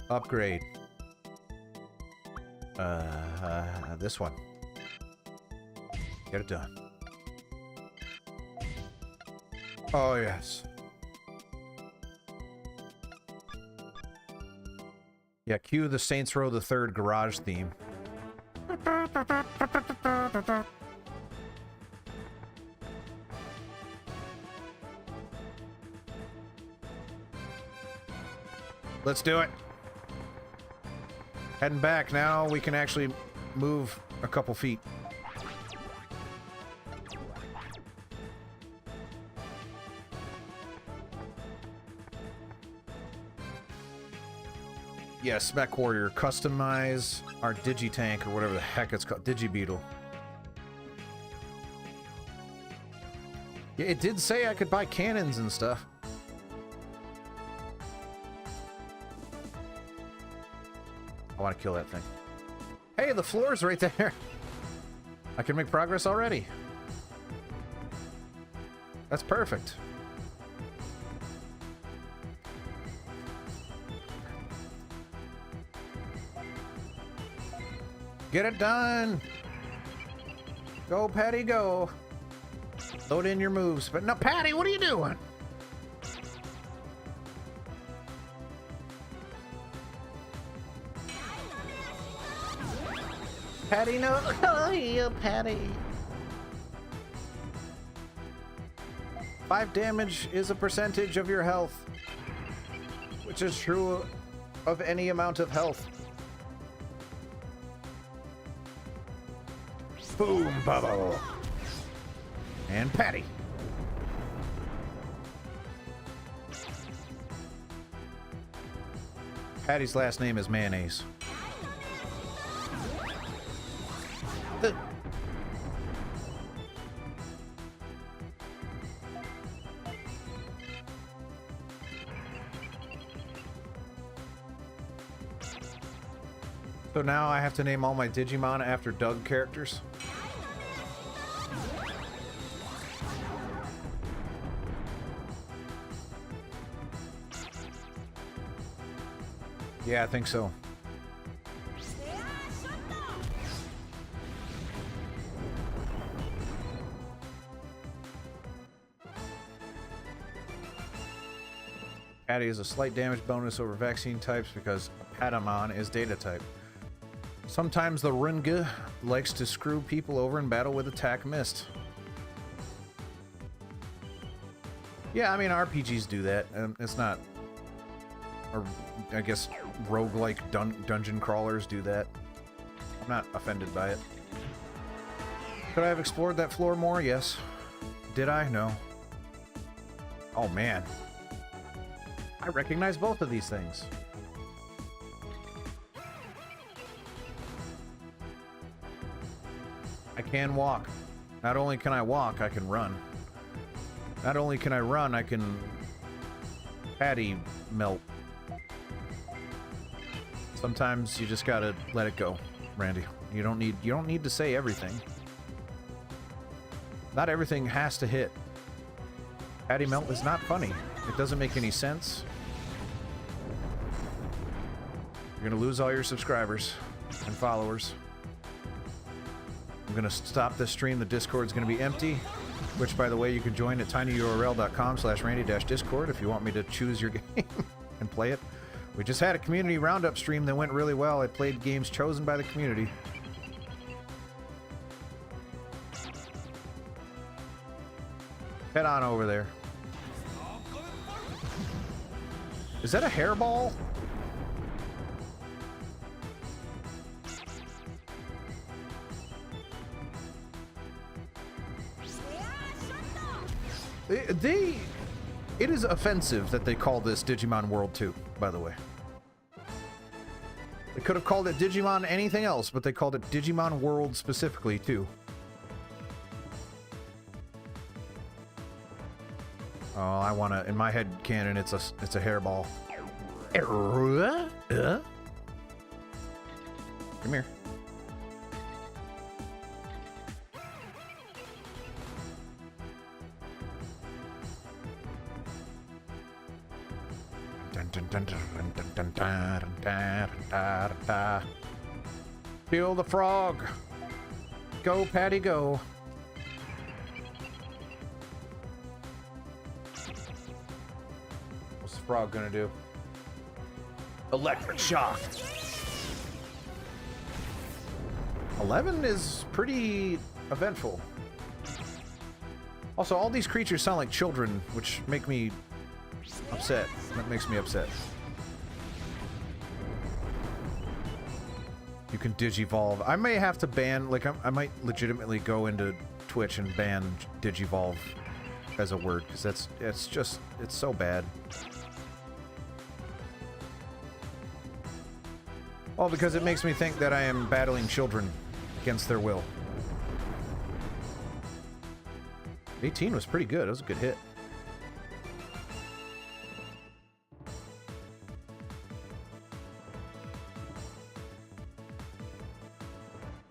Upgrade. This one. Get it done. Oh, yes. Yeah, cue the Saints Row the Third garage theme. Let's do it. Heading back now, we can actually move a couple feet. Yes, Mech Warrior, customize our Digitank or whatever the heck it's called, Digibeetle. Yeah, it did say I could buy cannons and stuff. I want to kill that thing. Hey, the floor's right there. I can make progress already. That's perfect. Get it done! Go, Patty, go! Load in your moves. But no, Patty, what are you doing? Patty, no! Oh, you, Patty! 5 damage is a percentage of your health, which is true of any amount of health. Boom, bubble. And Patty. Patty's last name is Mayonnaise. So now I have to name all my Digimon after Doug characters. Yeah, I think so. Patty is a slight damage bonus over vaccine types because Patamon is data type. Sometimes the Runga likes to screw people over in battle with attack missed. Yeah, I mean, RPGs do that. It's not... Or, I guess, roguelike dungeon crawlers do that. I'm not offended by it. Could I have explored that floor more? Yes. Did I? No. Oh, man. I recognize both of these things. I can walk. Not only can I walk, I can run. Not only can I run, I can patty melt. Sometimes you just gotta let it go, Randy. You don't need to say everything. Not everything has to hit. Patty melt is not funny. It doesn't make any sense. You're gonna lose all your subscribers and followers. I'm gonna stop this stream. The Discord's gonna be empty, which, by the way, you can join at tinyurl.com/randy-discord if you want me to choose your game and play it. We just had a community roundup stream that went really well. I played games chosen by the community. Head on over there. Is that a hairball? It is offensive that they call this Digimon World 2, by the way. They could have called it Digimon anything else, but they called it Digimon World specifically, too. Oh, I wanna... In my head canon, it's a hairball. Come here. Kill the frog. Go, Patty, go. What's the frog gonna do? Electric shock. 11 is pretty eventful. Also, all these creatures sound like children, which make me upset. That makes me upset. You can digivolve. I may have to ban, like, I might legitimately go into Twitch and ban digivolve as a word, because it's so bad. Well, because it makes me think that I am battling children against their will. 18 was pretty good. It was a good hit.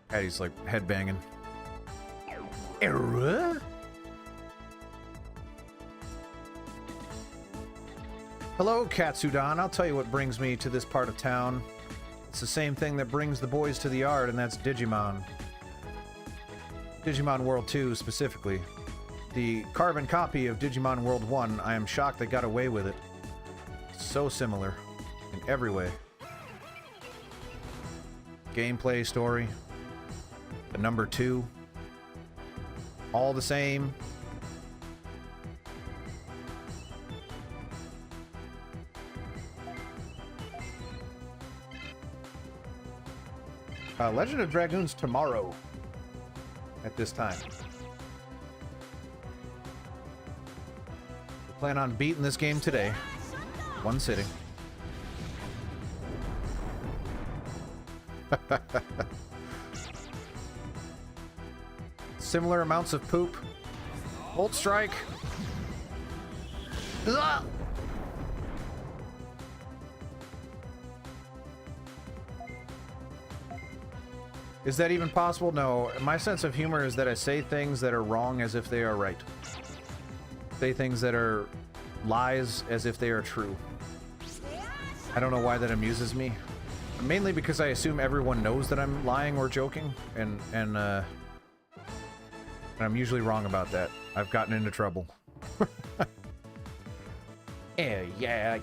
Patty's like headbanging. Error? Hello, Katsudan. I'll tell you what brings me to this part of town. It's the same thing that brings the boys to the yard, and that's Digimon. Digimon World 2, specifically. The carbon copy of Digimon World 1, I am shocked they got away with it. So similar. In every way. Gameplay, story. The number 2. All the same. Legend of Dragoons tomorrow. At this time. We plan on beating this game today. One sitting. Similar amounts of poop. Bolt strike. Ugh! Is that even possible? No. My sense of humor is that I say things that are wrong as if they are right. Say things that are lies as if they are true. I don't know why that amuses me. Mainly because I assume everyone knows that I'm lying or joking, and I'm usually wrong about that. I've gotten into trouble. Yeah.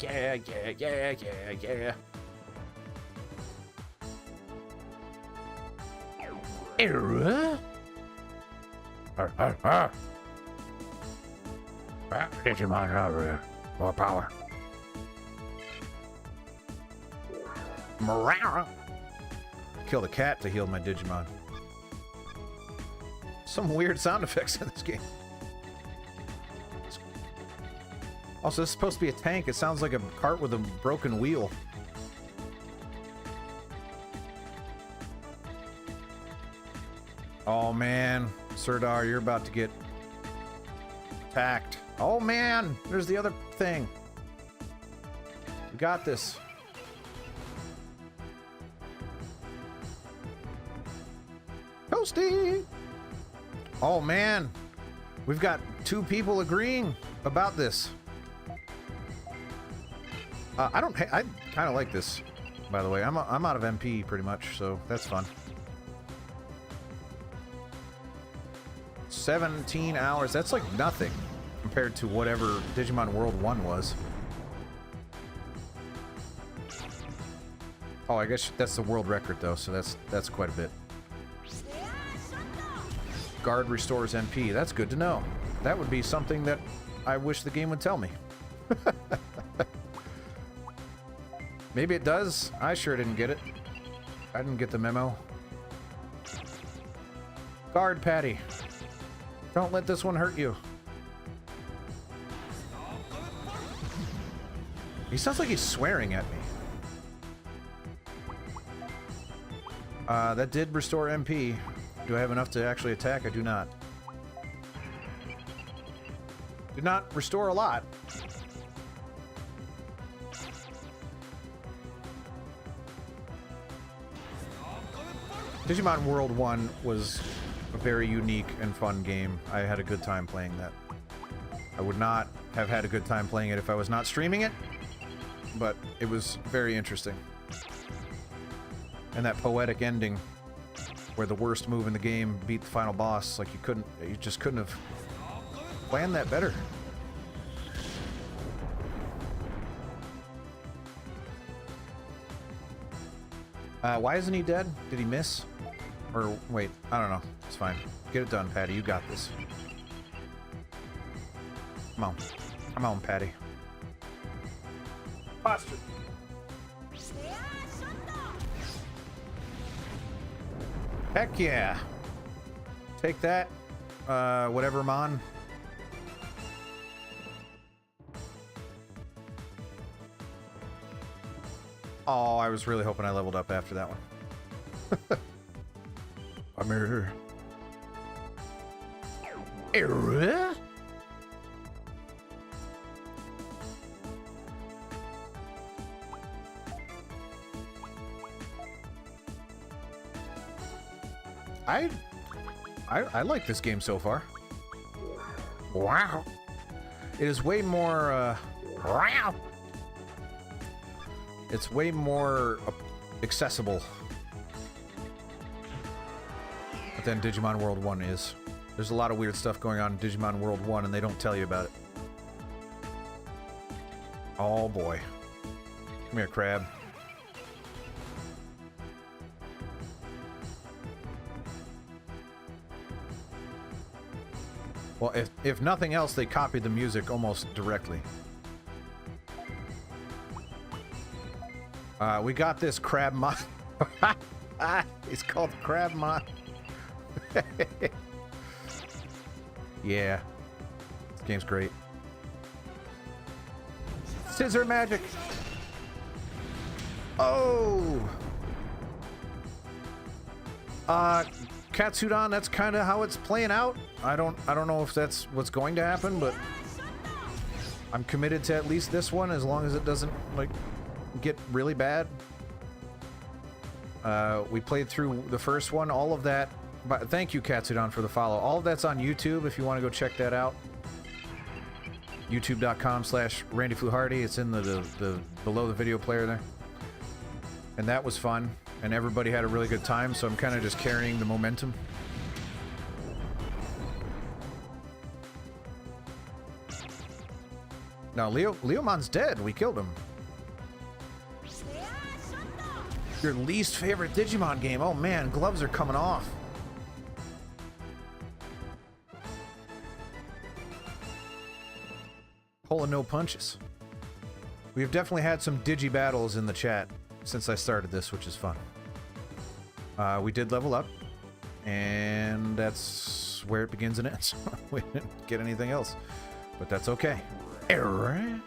Error? Digimon are more power. Kill the cat to heal my Digimon. Some weird sound effects in this game. Also, this is supposed to be a tank. It sounds like a cart with a broken wheel. Oh man, Sirdar, you're about to get attacked. Oh man, there's the other thing. We got this. Toasty! Oh man, we've got 2 people agreeing about this. I kind of like this, by the way. I'm out of MP pretty much, so that's fun. 17 hours, that's like nothing compared to whatever Digimon World 1 was. Oh, I guess that's the world record though, so that's quite a bit. Guard restores MP, that's good to know. That would be something that I wish the game would tell me. Maybe it does. I sure didn't get it. I didn't get the memo. Guard, Patty. Don't let this one hurt you. He sounds like he's swearing at me. That did restore MP. Do I have enough to actually attack? I do not. Did not restore a lot. Digimon World 1 was a very unique and fun game. I had a good time playing that. I would not have had a good time playing it if I was not streaming it, but it was very interesting. And that poetic ending where the worst move in the game beat the final boss, like you just couldn't have planned that better. Why isn't he dead? Did he miss? Or wait, I don't know. It's fine. Get it done, Patty. You got this. Come on. Come on, Patty. Posture. Heck yeah. Take that. Whatever, Mon. Oh, I was really hoping I leveled up after that one. I'm here. Error? I like this game so far. Wow. It is way more, wow. It's way more accessible than Digimon World 1 is. There's a lot of weird stuff going on in Digimon World 1 and they don't tell you about it. Oh boy. Come here, crab. Well, if nothing else, they copied the music almost directly. We got this crab mod. It's called Crab Mod. Yeah. This game's great. Scissor magic. Oh. Katsudon, that's kind of how it's playing out. I don't know if that's what's going to happen, but I'm committed to at least this one as long as it doesn't like get really bad. We played through the first one, all of that. But thank you, Katsudon, for the follow. All of that's on YouTube if you want to go check that out. YouTube.com/RandyFluhardy. It's in the below the video player there. And that was fun, and everybody had a really good time, so I'm kind of just carrying the momentum. Now, Leomon's dead. We killed him. Your least favorite Digimon game? Oh man, gloves are coming off. Pulling no punches. We have definitely had some Digi battles in the chat since I started this, which is fun. We did level up, and that's where it begins and ends. We didn't get anything else, but that's okay. Error.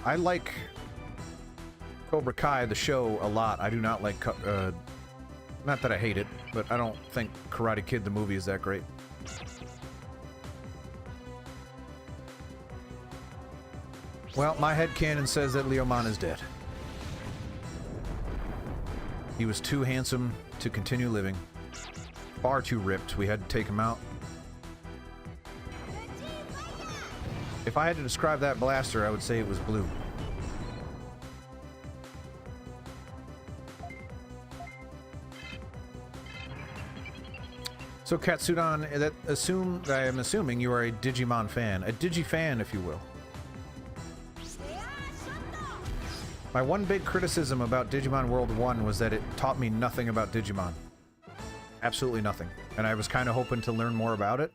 I like Cobra Kai, the show, a lot. I do not like, not that I hate it, but I don't think Karate Kid, the movie, is that great. Well, my headcanon says that Leomon is dead. He was too handsome to continue living. Far too ripped. We had to take him out. If I had to describe that blaster, I would say it was blue. So Katsudon, I am assuming you are a Digimon fan. A Digi-fan, if you will. My one big criticism about Digimon World 1 was that it taught me nothing about Digimon. Absolutely nothing. And I was kind of hoping to learn more about it,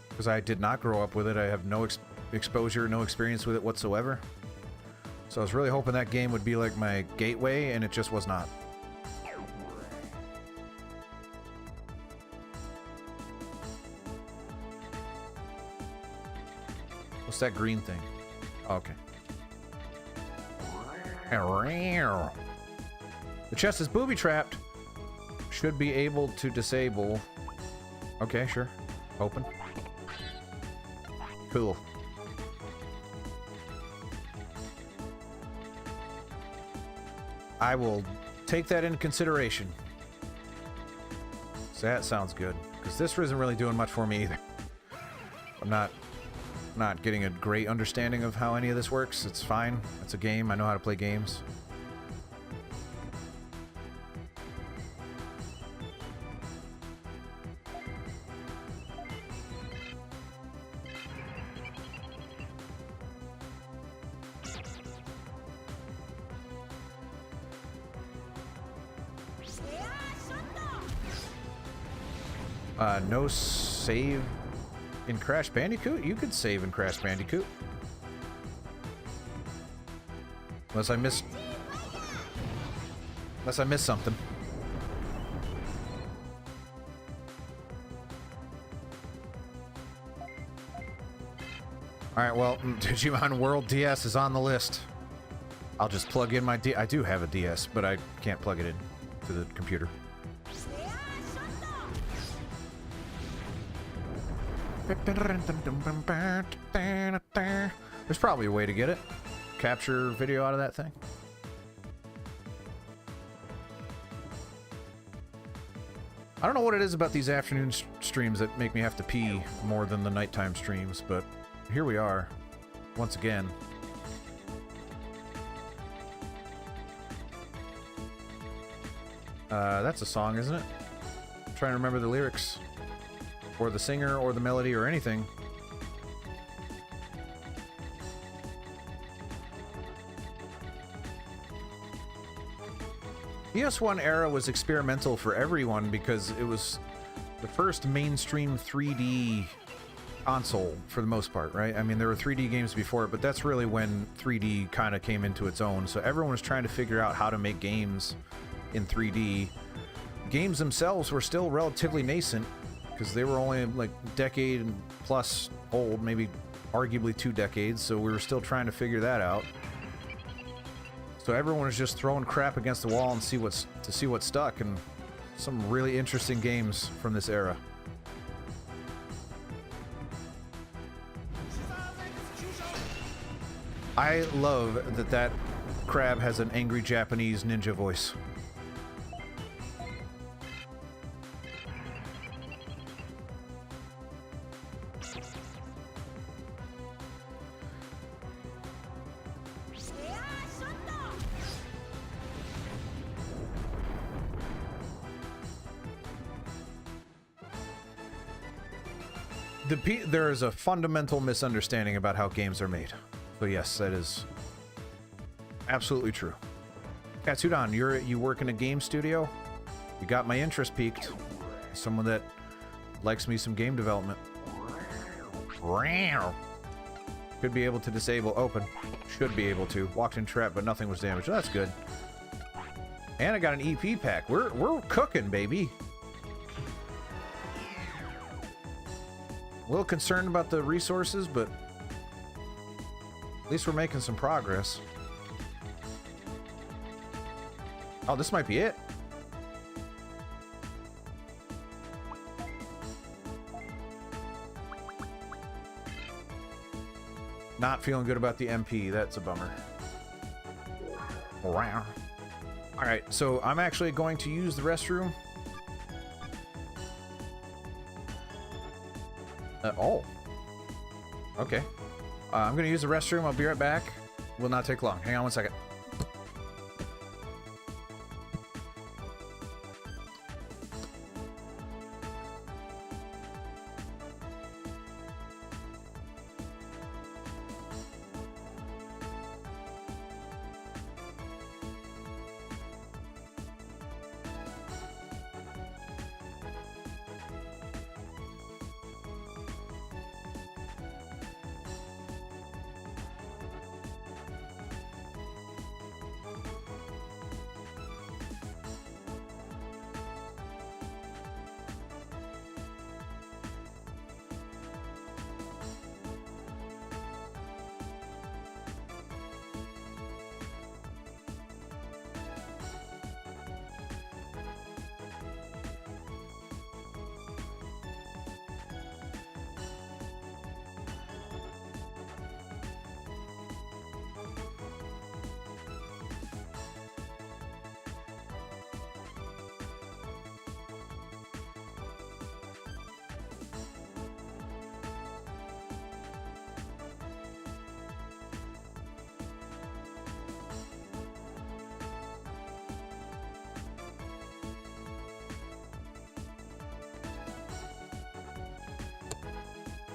because I did not grow up with it. I have no exposure, no experience with it whatsoever. So I was really hoping that game would be like my gateway, and it just was not. What's that green thing? Oh, okay. The chest is booby-trapped. Should be able to disable. Okay, sure. Open. Cool. I will take that into consideration. So that sounds good. Because this isn't really doing much for me either. I'm not getting a great understanding of how any of this works. It's fine. It's a game. I know how to play games. No save in Crash Bandicoot? You could save in Crash Bandicoot. Unless I missed something. Alright, well, Digimon World DS is on the list. I'll just plug in my I do have a DS, but I can't plug it in to the computer. There's probably a way to get it. Capture video out of that thing. I don't know what it is about these afternoon streams that make me have to pee more than the nighttime streams, but here we are, once again. That's a song, isn't it? I'm trying to remember the lyrics. Or the singer, or the melody, or anything. PS1 era was experimental for everyone because it was the first mainstream 3D console for the most part, right? I mean, there were 3D games before it, but that's really when 3D kind of came into its own. So everyone was trying to figure out how to make games in 3D. Games themselves were still relatively nascent because they were only like a decade and plus old, maybe arguably 2 decades, so we were still trying to figure that out. So everyone was just throwing crap against the wall and see what stuck, and some really interesting games from this era. I love that crab has an angry Japanese ninja voice. There is a fundamental misunderstanding about how games are made. So yes, that is absolutely true. Katsudan, you work in a game studio? You got my interest piqued. Someone that likes me some game development. Could be able to disable open. Should be able to. Walked in trap, but nothing was damaged. That's good. And I got an EP pack. We're cooking, baby. A little concerned about the resources, but at least we're making some progress. Oh, this might be it. Not feeling good about the MP. That's a bummer. Wow. All right, so I'm actually going to use the restroom. Oh. Okay. I'm going to use the restroom. I'll be right back. Will not take long. Hang on one second.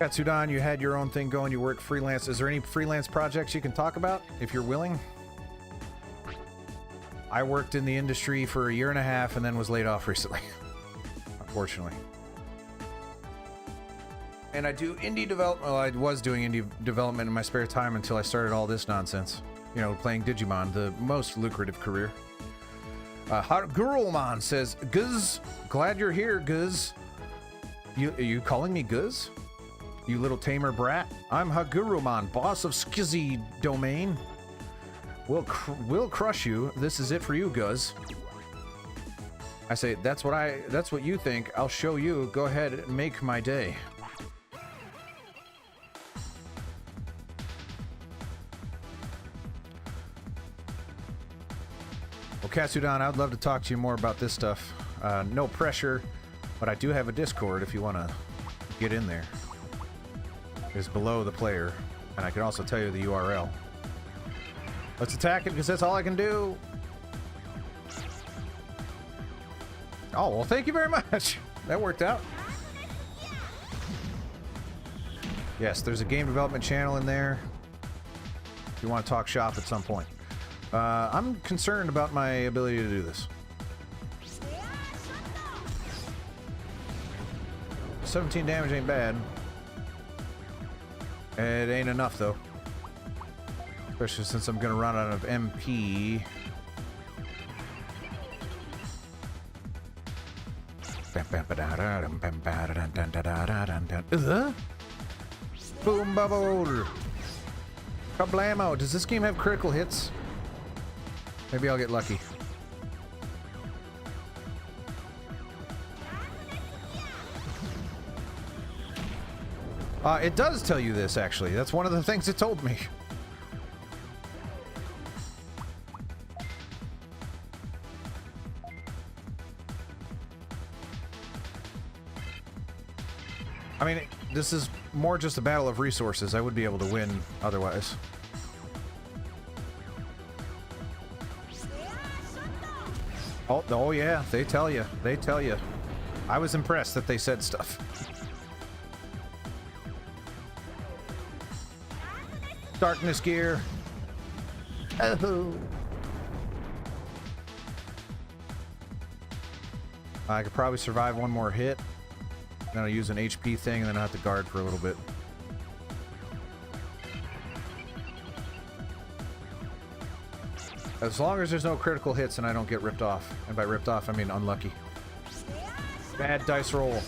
Katsudan, you had your own thing going. You work freelance. Is there any freelance projects you can talk about if you're willing? I worked in the industry for a year and a half and then was laid off recently, unfortunately. And I do indie development. Well, I was doing indie development in my spare time until I started all this nonsense. You know, playing Digimon, the most lucrative career. Gurulman says, Guz, glad you're here, Guz. Are you calling me Guz? You little tamer brat. I'm Hagurumon, boss of Skizzy Domain. We'll crush you. This is it for you, Guz. I say, that's what you think. I'll show you. Go ahead and make my day. Well, Katsudan, I'd love to talk to you more about this stuff. No pressure, but I do have a Discord if you want to get in there. It's below the player, and I can also tell you the URL. Let's attack it because that's all I can do. Oh, well, thank you very much. That worked out. Yes, there's a game development channel in there if you want to talk shop at some point. I'm concerned about my ability to do this. 17 damage ain't bad. It ain't enough, though. Especially since I'm gonna run out of MP. Boom bubble. Kablamo. Does this game have critical hits? Maybe I'll get lucky. It does tell you this, actually. That's one of the things it told me. I mean, this is more just a battle of resources. I would be able to win otherwise. Oh yeah, they tell you. They tell you. I was impressed that they said stuff. Darkness gear. Oh. I could probably survive one more hit. Then I'll use an HP thing, and then I'll have to guard for a little bit. As long as there's no critical hits and I don't get ripped off. And by ripped off, I mean unlucky. Bad dice roll.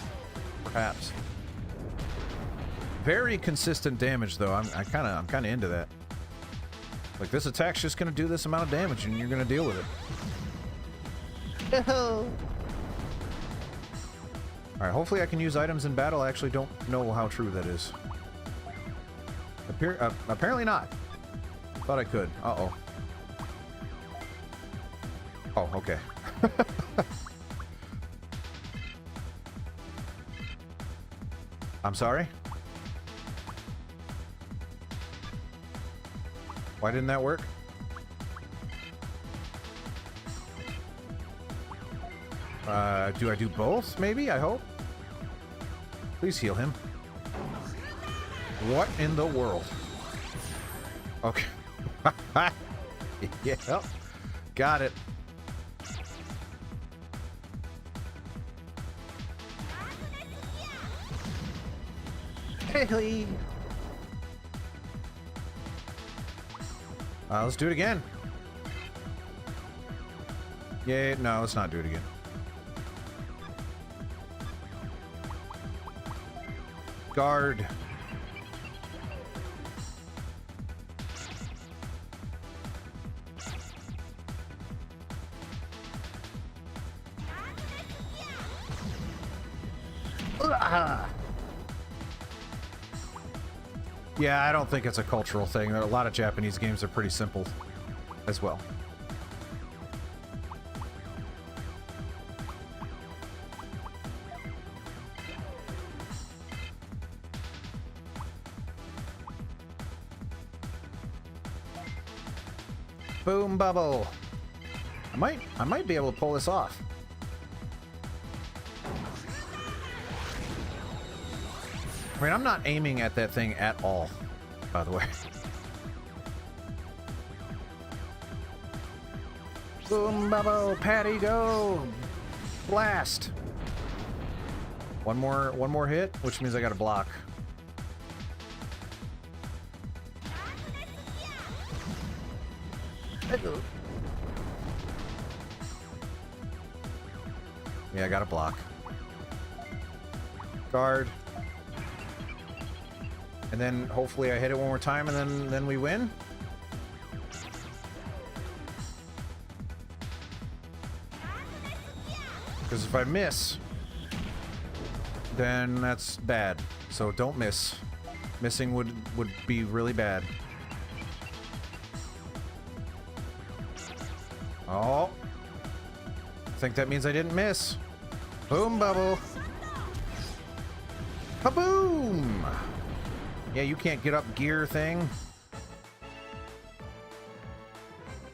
Perhaps. Very consistent damage, though. I'm kind of into that. Like, this attack's just gonna do this amount of damage, and you're gonna deal with it. All right, hopefully I can use items in battle. I actually don't know how true that is. Apparently not. Thought I could. Uh-oh. Oh, okay. I'm sorry? Why didn't that work? Do I do both, maybe? I hope? Please heal him. What in the world? Okay. Yeah. Got it. Hey. Let's do it again. Yeah, no, let's not do it again. Guard. Yeah, I don't think it's a cultural thing. A lot of Japanese games are pretty simple as well. Boom bubble. I might be able to pull this off. I mean, I'm not aiming at that thing at all, by the way. Boom, bubble, Patty, go! Blast! One more hit, which means I got to block. Yeah, I got to block. Guard. And then hopefully I hit it one more time and then we win. Because if I miss, then that's bad. So don't miss. Missing would be really bad. Oh. I think that means I didn't miss. Boom bubble. Kaboom! Yeah, you can't get up gear thing.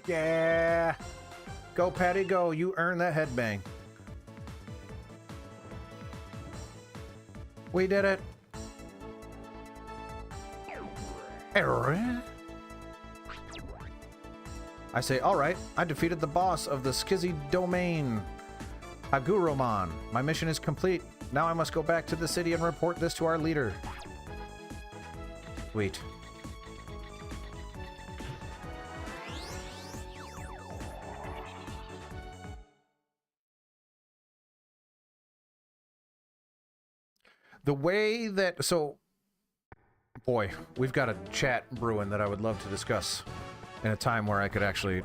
Yeah. Go, Patty, go. You earned that headbang. We did it. I say, all right, I defeated the boss of the Skizzy domain, Haguromon. My mission is complete. Now I must go back to the city and report this to our leader. Sweet. The way that... So, boy, we've got a chat brewing that I would love to discuss in a time where I could actually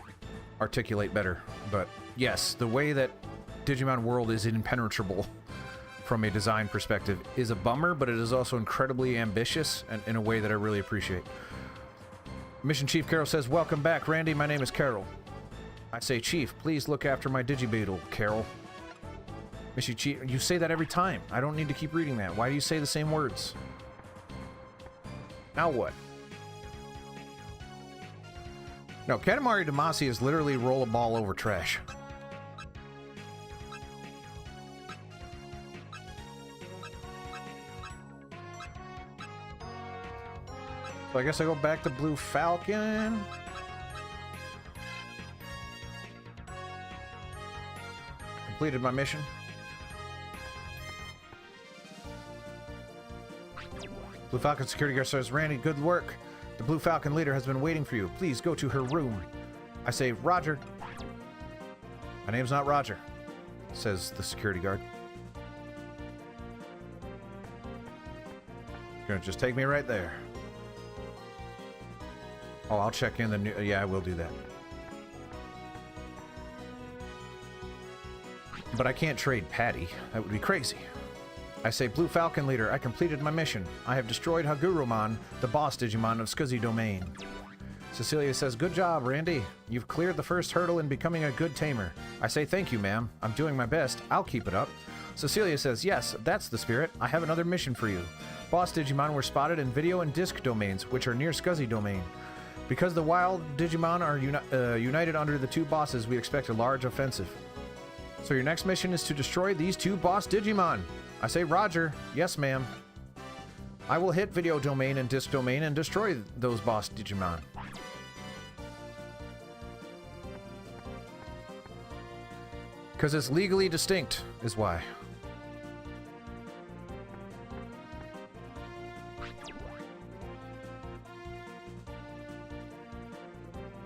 articulate better. But yes, the way that Digimon World is impenetrable from a design perspective is a bummer, but it is also incredibly ambitious and in a way that I really appreciate. Mission Chief Carol says, welcome back, Randy. My name is Carol. I say, Chief, please look after my Digibeetle, Carol. Mission Chief, you say that every time. I don't need to keep reading that. Why do you say the same words? Now what? No, Katamari Damacy is literally roll a ball over trash. So I guess I go back to Blue Falcon. Completed my mission. Blue Falcon security guard says, Randy, good work. The Blue Falcon leader has been waiting for you. Please go to her room. I say, Roger. My name's not Roger, says the security guard. You're gonna just take me right there. Oh, I'll check in the new... Yeah, I will do that. But I can't trade Patty. That would be crazy. I say, Blue Falcon leader, I completed my mission. I have destroyed Haguromon, the boss Digimon of Skuzzy Domain. Cecilia says, good job, Randy. You've cleared the first hurdle in becoming a good tamer. I say, thank you, ma'am. I'm doing my best. I'll keep it up. Cecilia says, yes, that's the spirit. I have another mission for you. Boss Digimon were spotted in video and disc domains, which are near Skuzzy Domain. Because the wild Digimon are united under the two bosses, we expect a large offensive. So your next mission is to destroy these two boss Digimon. I say, Roger. Yes, ma'am. I will hit video domain and disc domain and destroy those boss Digimon. Because it's legally distinct, is why.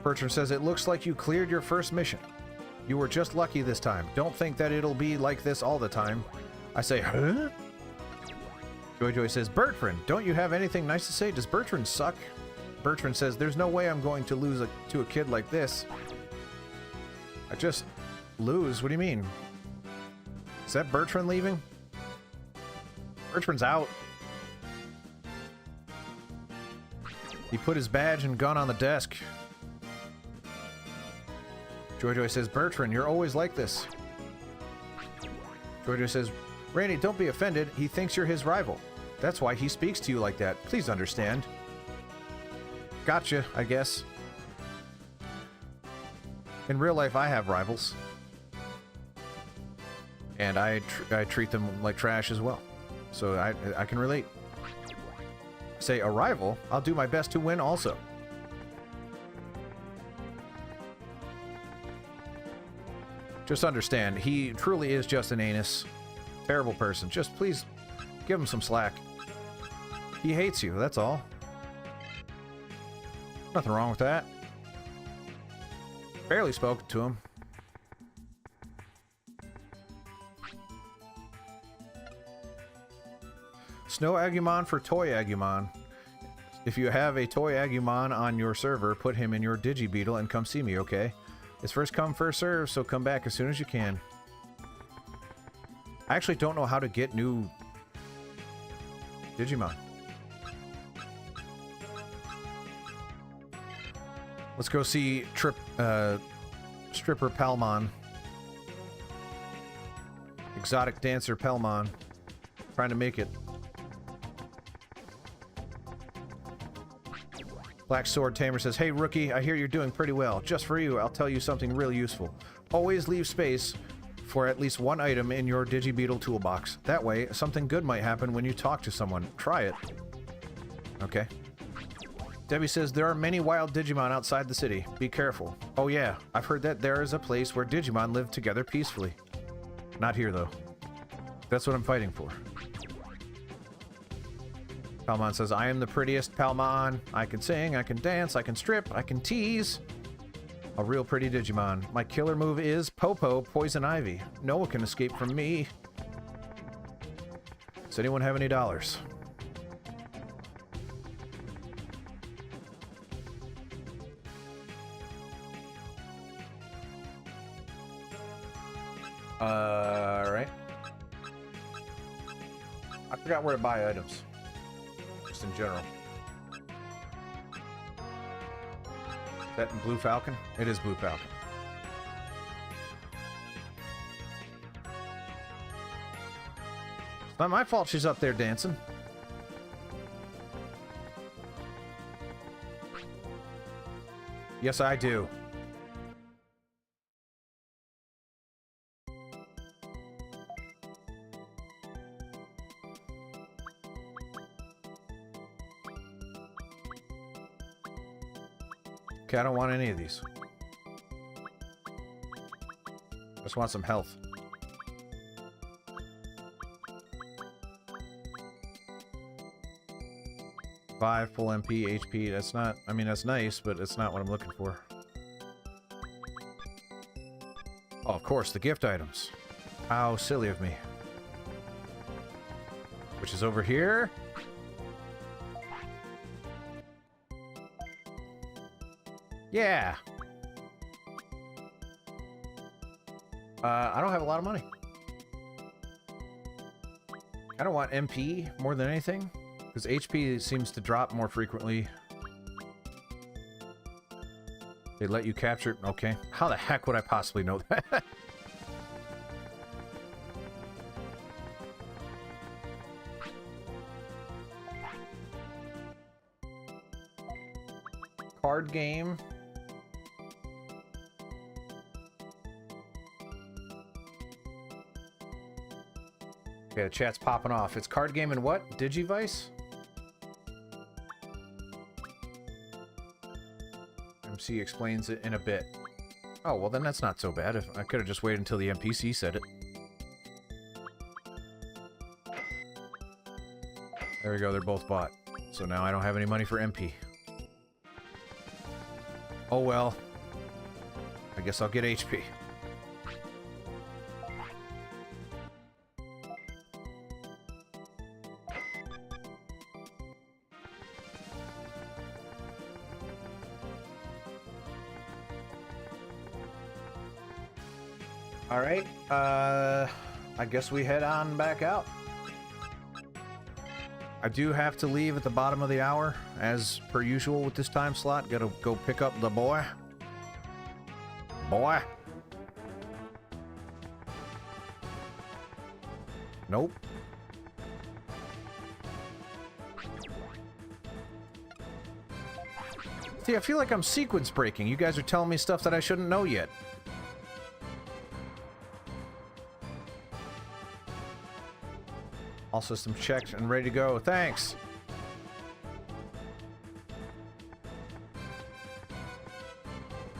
Bertrand says, it looks like you cleared your first mission. You were just lucky this time. Don't think that it'll be like this all the time. I say, huh? Joy says, Bertrand, don't you have anything nice to say? Does Bertrand suck? Bertrand says, there's no way I'm going to lose to a kid like this. I just lose? What do you mean? Is that Bertrand leaving? Bertrand's out. He put his badge and gun on the desk. Joy says, Bertrand, you're always like this. Joy says, Randy, don't be offended. He thinks you're his rival. That's why he speaks to you like that. Please understand. Gotcha, I guess. In real life, I have rivals. And I treat them like trash as well. So I can relate. say arrival, I'll do my best to win also. Just understand, he truly is just an anus. Terrible person. Just please give him some slack. He hates you, that's all. Nothing wrong with that. Barely spoke to him. Snow Agumon for Toy Agumon. If you have a Toy Agumon on your server, put him in your Digibeetle and come see me, okay? It's first come, first serve, so come back as soon as you can. I actually don't know how to get new Digimon. Let's go see Stripper Palmon. Exotic Dancer Palmon. Trying to make it. Black Sword Tamer says, hey rookie, I hear you're doing pretty well. Just for you, I'll tell you something really useful. Always leave space for at least one item in your Digibeetle toolbox. That way, something good might happen when you talk to someone. Try it. Okay. Debbie says, there are many wild Digimon outside the city. Be careful. Oh yeah, I've heard that there is a place where Digimon live together peacefully. Not here, though. That's what I'm fighting for. Palmon says, I am the prettiest Palmon. I can sing, I can dance, I can strip, I can tease. A real pretty Digimon. My killer move is Popo Poison Ivy. No one can escape from me. Does anyone have any dollars? Alright. I forgot where to buy items. Just in general. Is that in Blue Falcon? It is Blue Falcon. It's not my fault she's up there dancing. Yes, I do. Okay, I don't want any of these. Just want some health. Five full MP, HP. That's not, I mean, that's nice, but it's not what I'm looking for. Oh, of course, the gift items. How silly of me. Which is over here. Yeah. I don't have a lot of money. I don't want MP more than anything, because HP seems to drop more frequently. They let you capture... Okay. How the heck would I possibly know that? Card game. Okay, the chat's popping off. It's card game and what? Digivice? MC explains it in a bit. Oh, well then that's not so bad. If I could have just waited until the NPC said it. There we go, they're both bought. So now I don't have any money for MP. Oh well. I guess I'll get HP. Alright, I guess we head on back out. I do have to leave at the bottom of the hour, as per usual with this time slot. Gotta go pick up the boy. Boy. Nope. See, I feel like I'm sequence breaking. You guys are telling me stuff that I shouldn't know yet. All systems checked and ready to go. Thanks.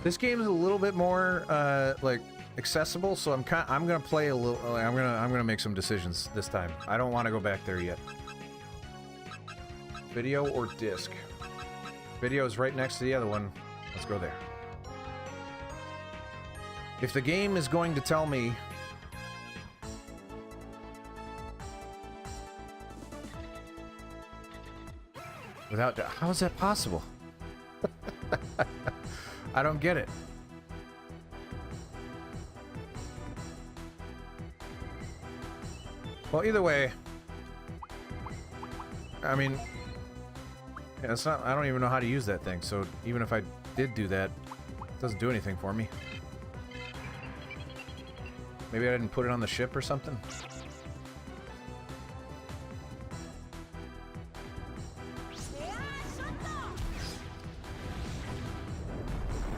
This game is a little bit more like accessible, so I'm gonna play a little. I'm gonna make some decisions this time. I don't want to go back there yet. Video or disc? Video is right next to the other one. Let's go there. If the game is going to tell me without, how is that possible? I don't get it. Well, either way, I mean, yeah, it's not, I don't even know how to use that thing, so even if I did do that, it doesn't do anything for me. Maybe I didn't put it on the ship or something?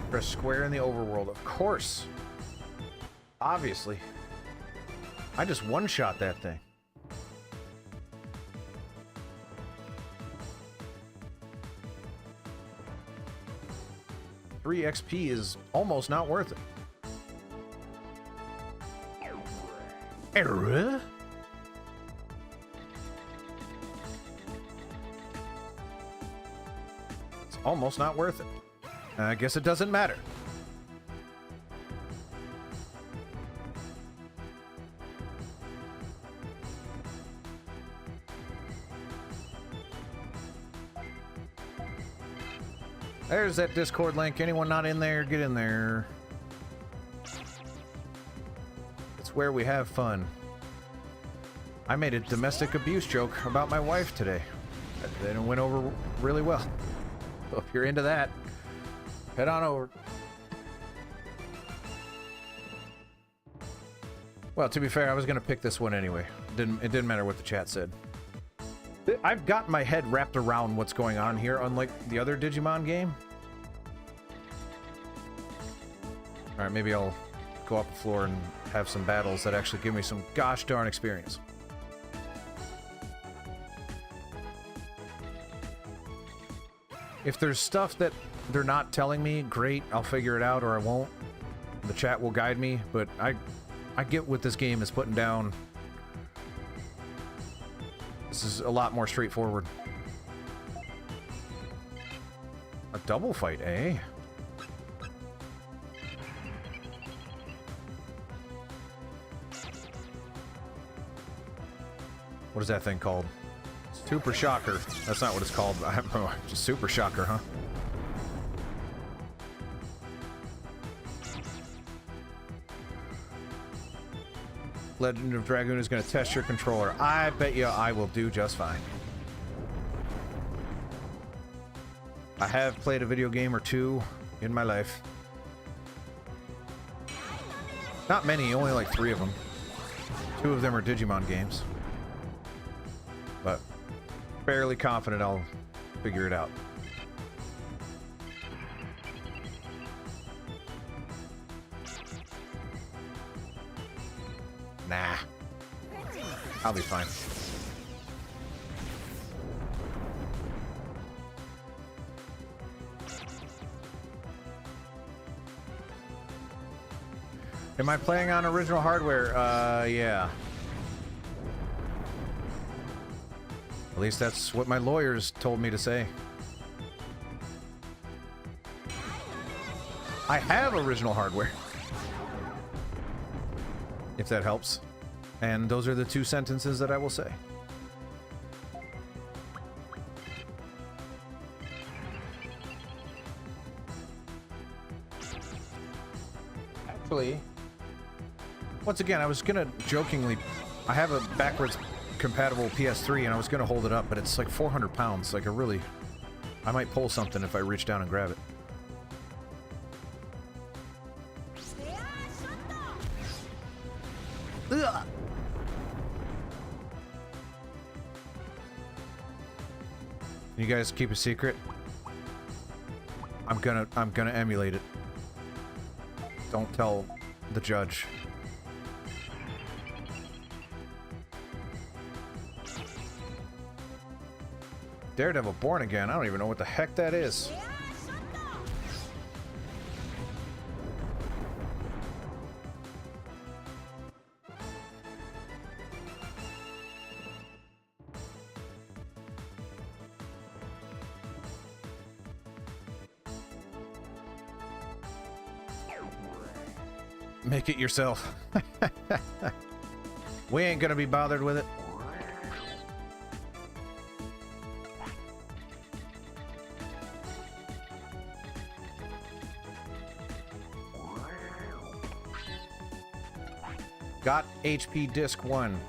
Press square in the overworld, of course. Obviously. I just one-shot that thing. Three XP is almost not worth it. Error? It's almost not worth it. I guess it doesn't matter. There's that Discord link. Anyone not in there, get in there. It's where we have fun. I made a domestic abuse joke about my wife today. It went over really well. So if you're into that, head on over. Well, to be fair, I was going to pick this one anyway. It didn't matter what the chat said. I've got my head wrapped around what's going on here, unlike the other Digimon game. Alright, maybe I'll go up the floor and have some battles that actually give me some gosh darn experience. If there's stuff that they're not telling me, great, I'll figure it out or I won't. The chat will guide me, but I get what this game is putting down. This is a lot more straightforward. A double fight, eh? What is that thing called? Super Shocker. That's not what it's called. I don't know. Just Super Shocker, huh? Legend of Dragoon is going to test your controller. I bet you I will do just fine. I have played a video game or two in my life. Not many, only like 3 of them. 2 of them are Digimon games. But fairly confident I'll figure it out. Nah. I'll be fine. Am I playing on original hardware? Yeah. At least that's what my lawyers told me to say. I have original hardware. If that helps. And those are the 2 sentences that I will say. Actually, once again, I was gonna jokingly, I have a backwards compatible PS3 and I was gonna hold it up, but it's like 400 pounds. Like I might pull something if I reach down and grab it. Ugh. You guys keep a secret. I'm gonna emulate it. Don't tell the judge. Daredevil Born Again. I don't even know what the heck that is. Make it yourself. We ain't gonna be bothered with it. Got HP disc 1.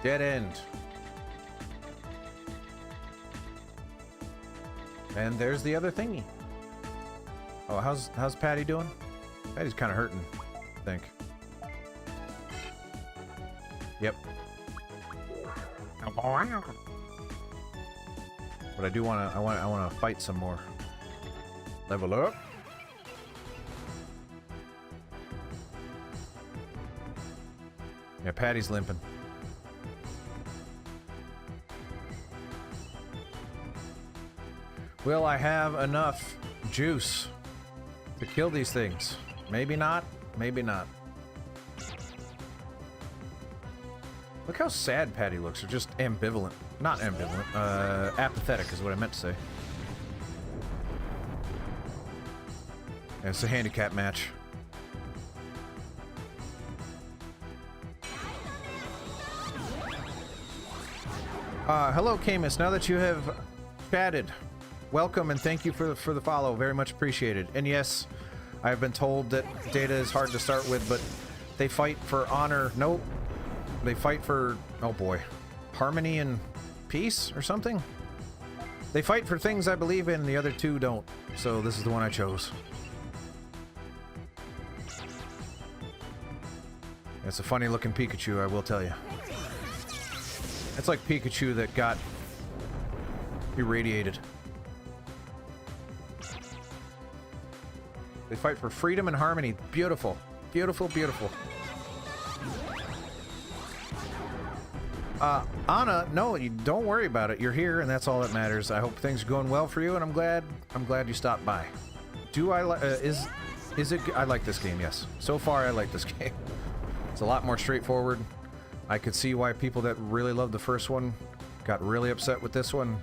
Dead end. And there's the other thingy. Oh, how's Patty doing? Patty's kind of hurting, I think. Yep. But I do want to. I want to fight some more. Level up. Yeah, Patty's limping. Will I have enough juice to kill these things? Maybe not. Maybe not. Look how sad Patty looks, or just ambivalent. Not ambivalent. Apathetic is what I meant to say. Yeah, it's a handicap match. Hello, Camus. Now that you have chatted, welcome and thank you for the follow. Very much appreciated. And yes, I've been told that Data is hard to start with, but they fight for honor. Nope. They fight for, oh boy, harmony and peace or something? They fight for things I believe in, the other two don't. So this is the one I chose. It's a funny looking Pikachu, I will tell you. It's like Pikachu that got irradiated. They fight for freedom and harmony. Beautiful. Beautiful, beautiful. Anna, no, you don't worry about it. You're here, and that's all that matters. I hope things are going well for you, and I'm glad you stopped by. Do I like? Is it? I like this game. Yes. So far, I like this game. It's a lot more straightforward. I could see why people that really loved the first one got really upset with this one.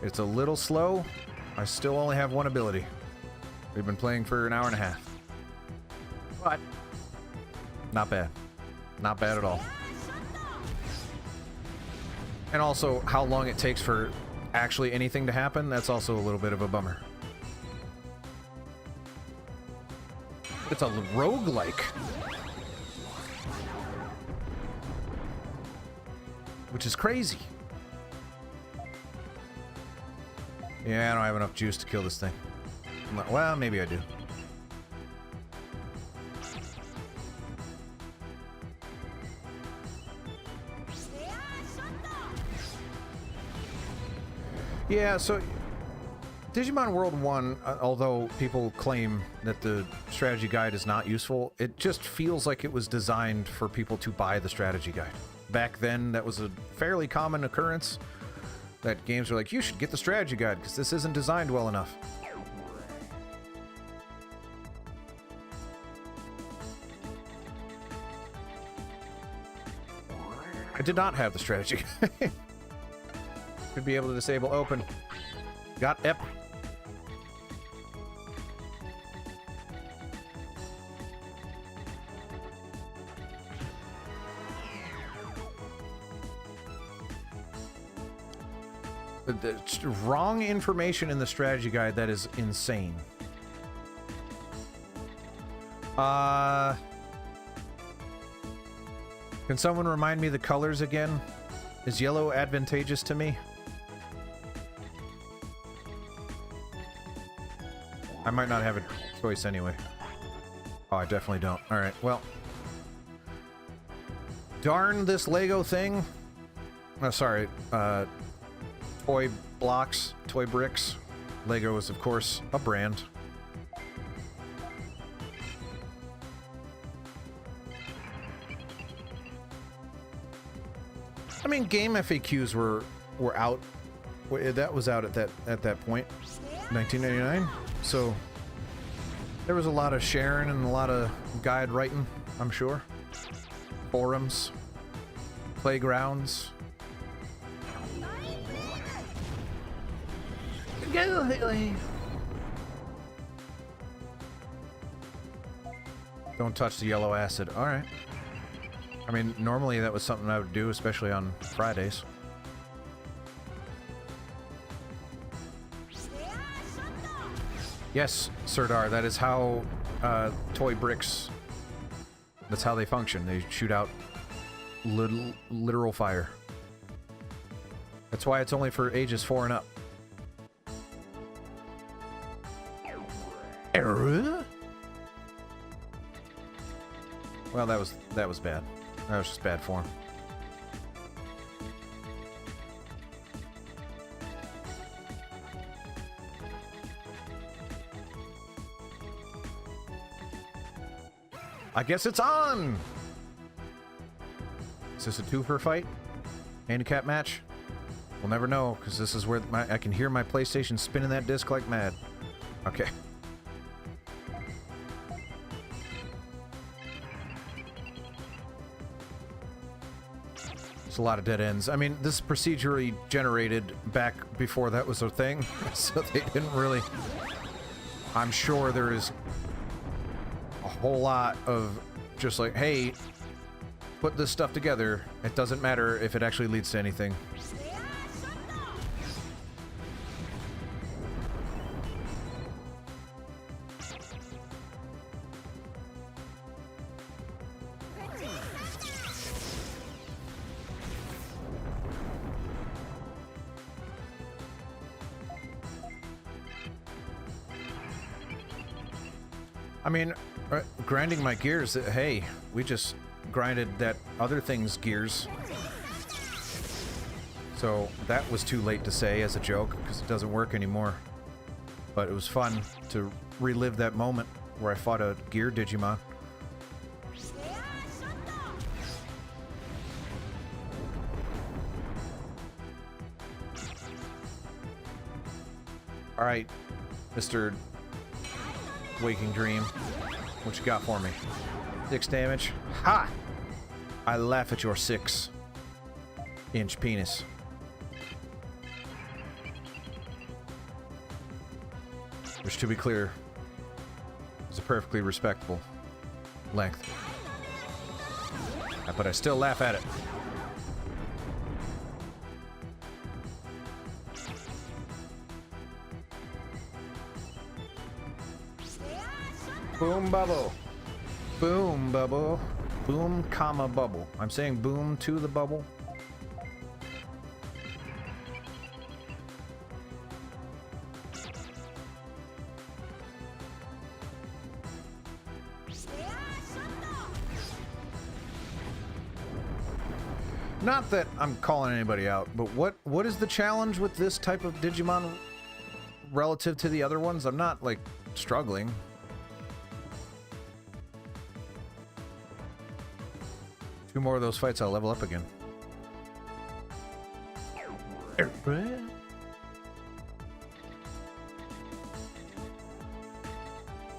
It's a little slow. I still only have one ability. We've been playing for an hour and a half. But not bad. Not bad at all. And also, how long it takes for actually anything to happen, that's also a little bit of a bummer. It's a roguelike. Which is crazy. Yeah, I don't have enough juice to kill this thing. Well, maybe I do. Yeah, so Digimon World 1, although people claim that the strategy guide is not useful, it just feels like it was designed for people to buy the strategy guide. Back then, that was a fairly common occurrence, that games were like, you should get the strategy guide because this isn't designed well enough. I did not have the strategy guide. Could be able to disable open. Got Ep. The wrong information in the strategy guide, that is insane. Can someone remind me the colors again? Is yellow advantageous to me? I might not have a choice anyway. Oh, I definitely don't. Alright, well. Darn this Lego thing. Oh, sorry. Toy blocks, toy bricks. Lego is, of course, a brand. I mean, game FAQs were out. That was out at that point, 1999. So there was a lot of sharing and a lot of guide writing, I'm sure. Forums, playgrounds. Go. Don't touch the yellow acid. All right. I mean, normally that was something I would do, especially on Fridays. Yes, Sirdar, that is how toy bricks, that's how they function. They shoot out literal fire. That's why it's only for ages 4 and up. Error? Well, that was bad. That was just bad form. I guess it's on! Is this a twofer fight? Handicap match? We'll never know, because this is where I can hear my PlayStation spinning that disc like mad. Okay. It's a lot of dead ends. I mean, this is procedurally generated back before that was a thing, so they didn't really... I'm sure there is a whole lot of just like, hey, put this stuff together. It doesn't matter if it actually leads to anything. I mean, grinding my gears, hey, we just grinded that other thing's gears. So that was too late to say as a joke, because it doesn't work anymore. But it was fun to relive that moment where I fought a gear Digimon. Alright, Mr. Waking Dream. What you got for me? 6 damage. Ha! I laugh at your 6-inch penis. Which, to be clear, is a perfectly respectable length. But I still laugh at it. Boom bubble. Boom bubble. Boom comma bubble. I'm saying boom to the bubble. Not that I'm calling anybody out, but what is the challenge with this type of Digimon relative to the other ones? I'm not, like, struggling. Two more of those fights, I'll level up again.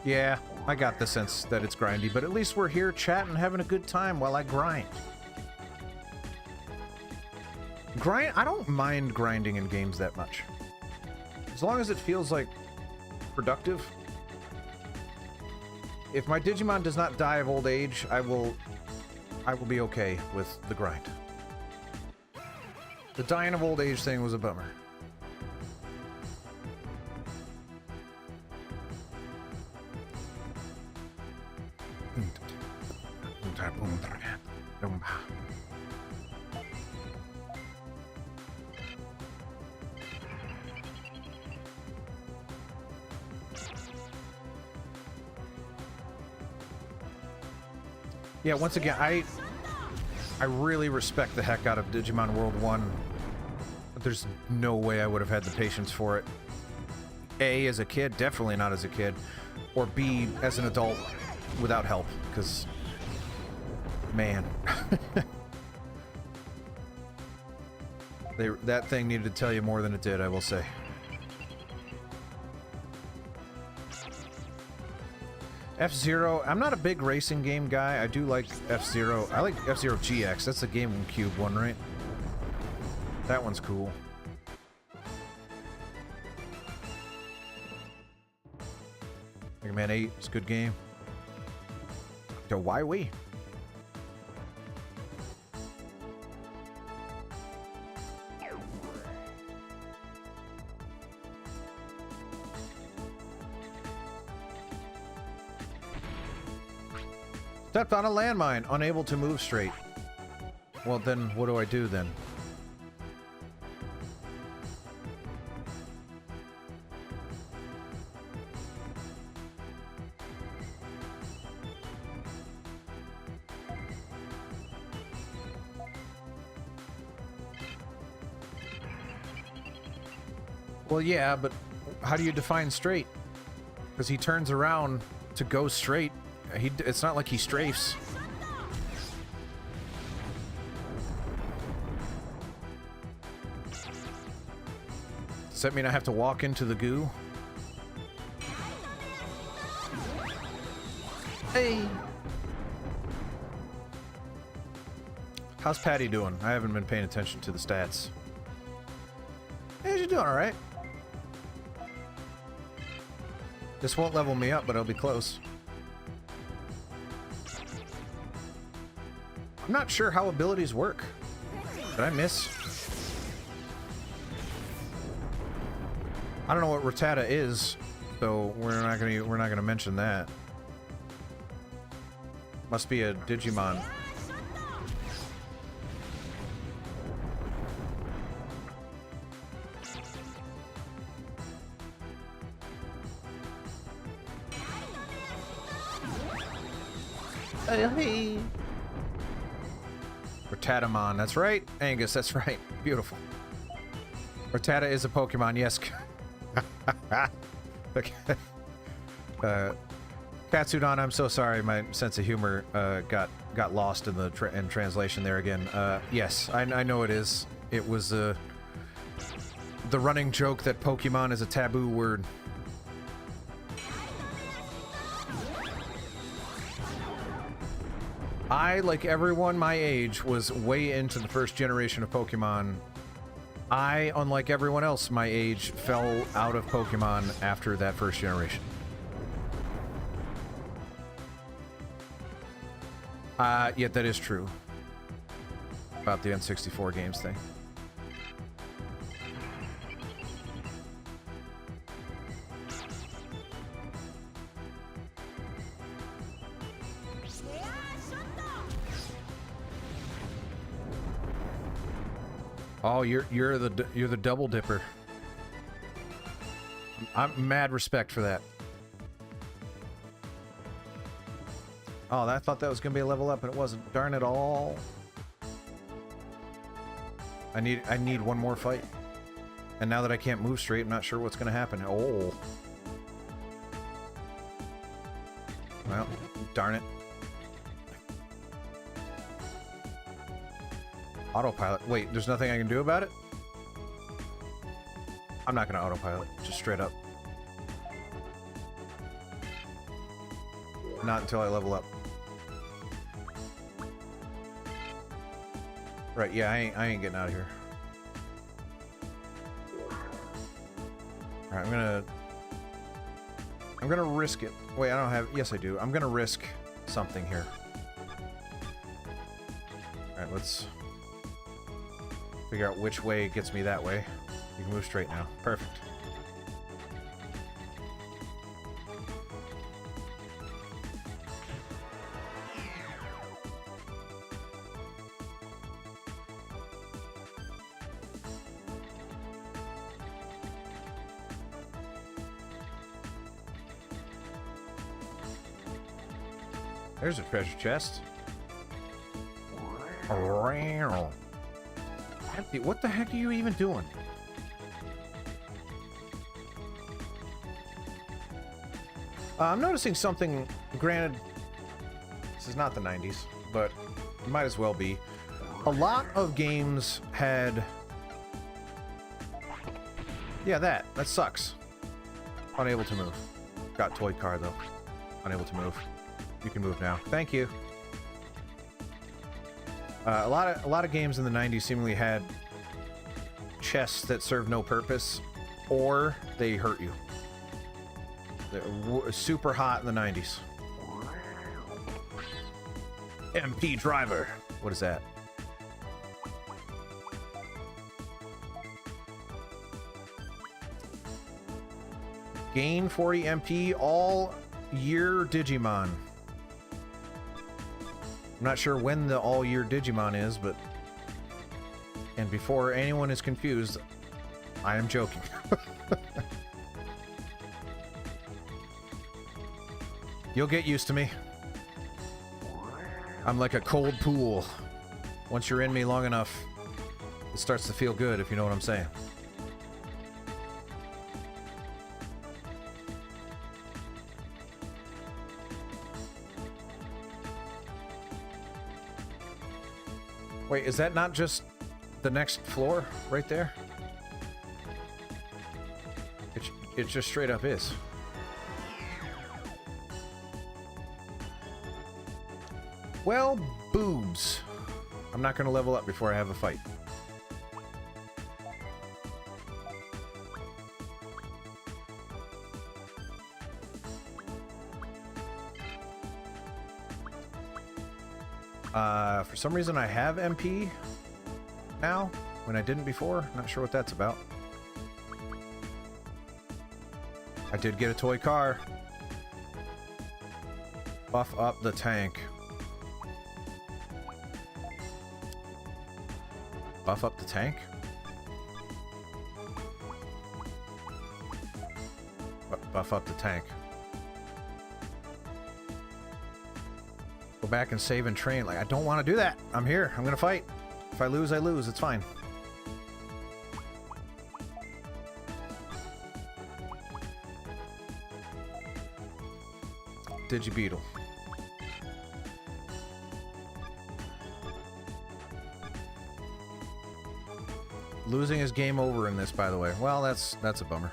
Yeah, I got the sense that it's grindy, but at least we're here chatting, having a good time while I grind. I don't mind grinding in games that much. As long as it feels like productive. If my Digimon does not die of old age, I will be okay with the grind. The dying of old age thing was a bummer. Yeah, once again, I really respect the heck out of Digimon World 1. But there's no way I would have had the patience for it. A, as a kid, definitely not as a kid. Or B, as an adult, without help, because... man. That thing needed to tell you more than it did, I will say. F-Zero, I'm not a big racing game guy. I do like F-Zero. I like F-Zero GX. That's the GameCube one, right? That one's cool. Mega Man 8 is a good game. So why we? Stepped on a landmine, unable to move straight. Well, then what do I do then? Well, yeah, but how do you define straight? Because he turns around to go straight. It's not like he strafes. Does that mean I have to walk into the goo? Hey! How's Patty doing? I haven't been paying attention to the stats. Hey, she's doing alright. This won't level me up, but it'll be close. I'm not sure how abilities work. Did I miss? I don't know what Rattata is, so we're not gonna mention that. Must be a Digimon. Hey. Rattatamon, that's right. Angus, that's right. Beautiful. Rattata is a Pokemon, yes. Okay. Katsudon, I'm so sorry. My sense of humor got lost in the translation there again. Yes, I know it is. It was the running joke that Pokemon is a taboo word. I, like everyone my age, was way into the first generation of Pokemon. I, unlike everyone else my age, fell out of Pokemon after that first generation. Yeah, that is true. About the N64 games thing. Oh, you're the double dipper. I'm mad respect for that. Oh, I thought that was gonna be a level up, and it wasn't. Darn it all! I need one more fight, and now that I can't move straight, I'm not sure what's gonna happen. Oh, well, darn it. Autopilot. Wait, there's nothing I can do about it? I'm not gonna autopilot, just straight up. Not until I level up. Right, yeah, I ain't getting out of here. Alright, I'm gonna risk it. Wait, I don't have... Yes, I do. I'm gonna risk something here. Alright, let's figure out which way gets me that way. You can move straight now. Perfect. There's a treasure chest. What the heck are you even doing? I'm noticing something. Granted, this is not the 90s, but it might as well be. A lot of games had... Yeah, that sucks. Unable to move. Got toy car, though. Unable to move. You can move now. Thank you. A lot of games in the 90s seemingly had chests that served no purpose, or they hurt you. Super hot in the 90s. MP driver. What is that? Gain 40 MP all year Digimon. I'm not sure when the all year Digimon is, but... And before anyone is confused, I am joking. You'll get used to me. I'm like a cold pool. Once you're in me long enough, it starts to feel good, if you know what I'm saying. Wait, is that not just the next floor right there? It just straight up is. Well, boobs. I'm not going to level up before I have a fight. For some reason I have MP now, when I didn't before. Not sure what that's about. I did get a toy car. Buff up the tank. Buff up the tank? Buff up the tank. Go back and save and train. Like, I don't want to do that. I'm here. I'm gonna fight. If I lose, I lose. It's fine. Digibeetle. Losing is game over in this, by the way. Well, that's a bummer.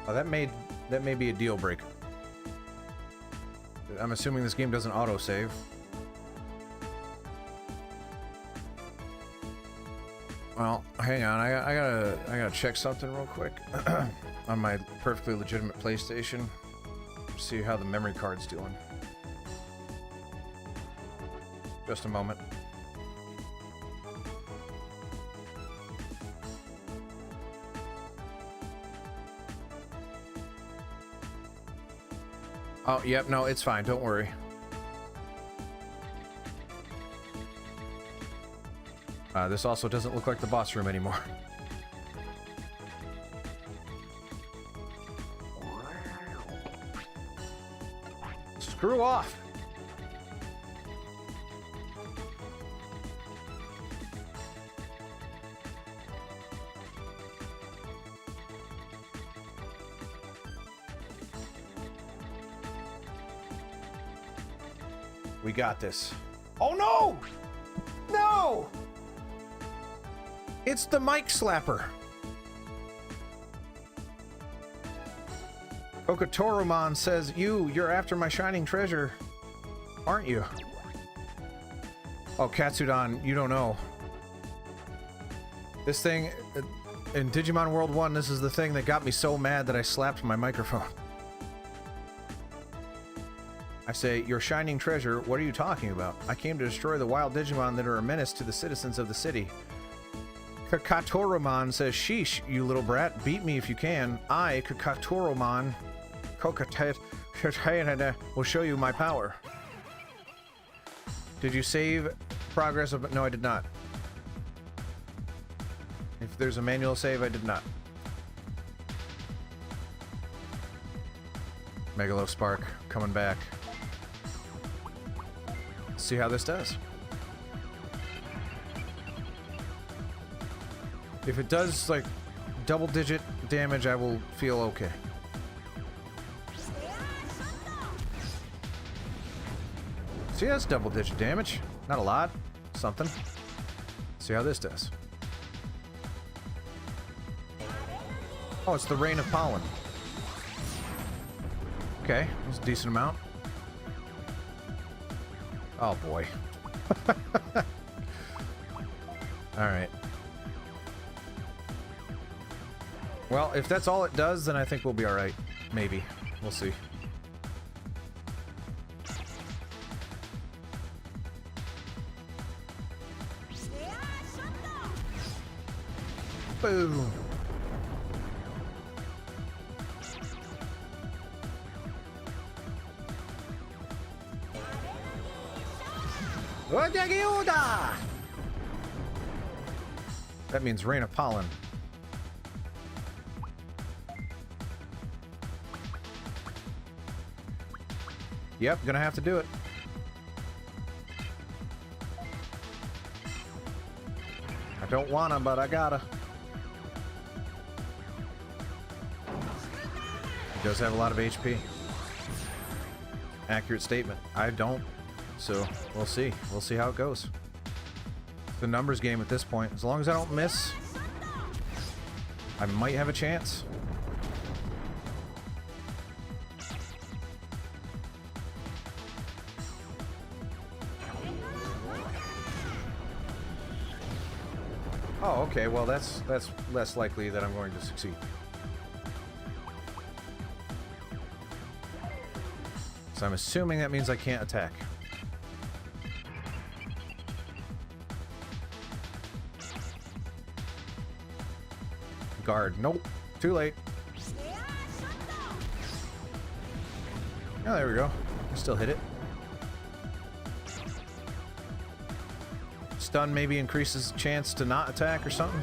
Oh, that may be a deal breaker. I'm assuming this game doesn't autosave. Well, hang on. I gotta check something real quick on my perfectly legitimate PlayStation. See how the memory card's doing. Just a moment. Oh, yep, no, it's fine. Don't worry. This also doesn't look like the boss room anymore. Screw off! We got this. Oh no! No! It's the mic slapper. Kokotoromon says, you're after my shining treasure, aren't you? Oh, Katsudon, you don't know. This thing, in Digimon World 1, this is the thing that got me so mad that I slapped my microphone. I say, your shining treasure, what are you talking about? I came to destroy the wild Digimon that are a menace to the citizens of the city. Kokotoromon says, sheesh, you little brat, beat me if you can. I, Kokotoromon, will show you my power. Did you save progress of... No, I did not. If there's a manual save, I did not. Megalospark coming back. Let's see how this does. If it does, like, double-digit damage, I will feel okay. See, that's double-digit damage. Not a lot. Something. See how this does. Oh, it's the Rain of Pollen. Okay, that's a decent amount. Oh, boy. Alright. Well, if that's all it does, then I think we'll be alright. Maybe. We'll see. Boom. That means rain of pollen. Yep, gonna have to do it. I don't wanna, but I gotta. He does have a lot of HP. Accurate statement. I don't. So, we'll see. We'll see how it goes. It's a numbers game at this point. As long as I don't miss, I might have a chance. Oh, okay. Well, that's less likely that I'm going to succeed. So I'm assuming that means I can't attack. Guard. Nope. Too late. Oh, there we go. I still hit it. Stun maybe increases chance to not attack or something.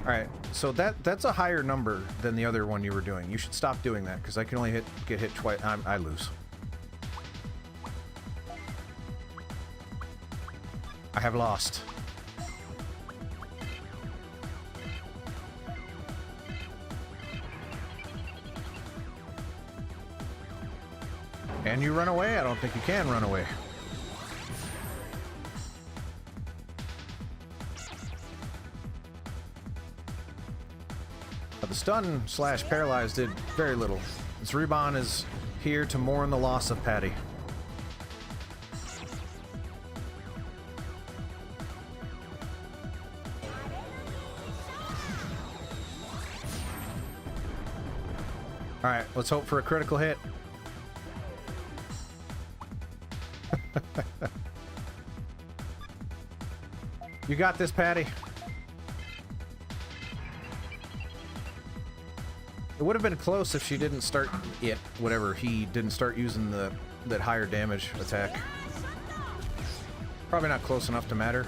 Alright, so that's a higher number than the other one you were doing. You should stop doing that, because I can only get hit twice. I lose. I have lost. Can you run away? I don't think you can run away. The stun slash paralyze did very little. This Rebon is here to mourn the loss of Patty. Alright, let's hope for a critical hit. You got this, Patty. It would have been close if she didn't start he didn't start using that higher damage attack. Probably not close enough to matter.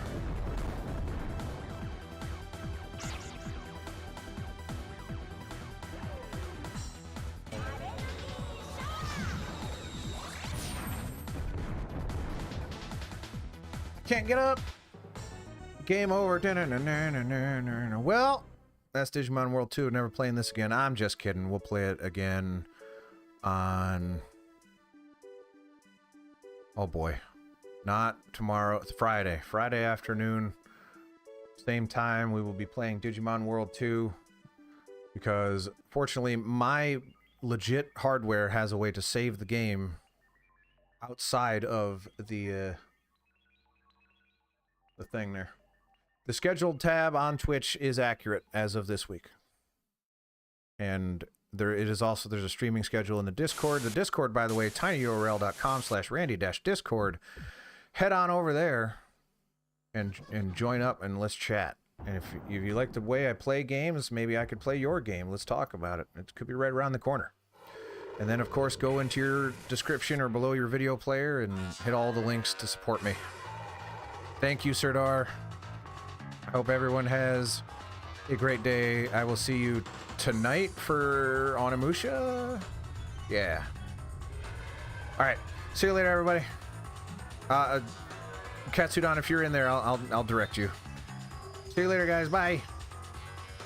Can't get up. Game over. Well, that's Digimon World 2. Never playing this again. I'm just kidding. We'll play it again on... Oh boy. Not tomorrow. It's Friday. Friday afternoon. Same time we will be playing Digimon World 2. Because, fortunately, my legit hardware has a way to save the game outside of the thing there. The scheduled tab on Twitch is accurate as of this week. And there's a streaming schedule in the Discord. The Discord, by the way, tinyurl.com/randy-discord. Head on over there and join up and let's chat. And if you like the way I play games, maybe I could play your game. Let's talk about it. It could be right around the corner. And then, of course, go into your description or below your video player and hit all the links to support me. Thank you, Serdar. I hope everyone has a great day. I will see you tonight for Onimusha. Yeah. All right. See you later, everybody. Katsudan, if you're in there, I'll direct you. See you later, guys. Bye.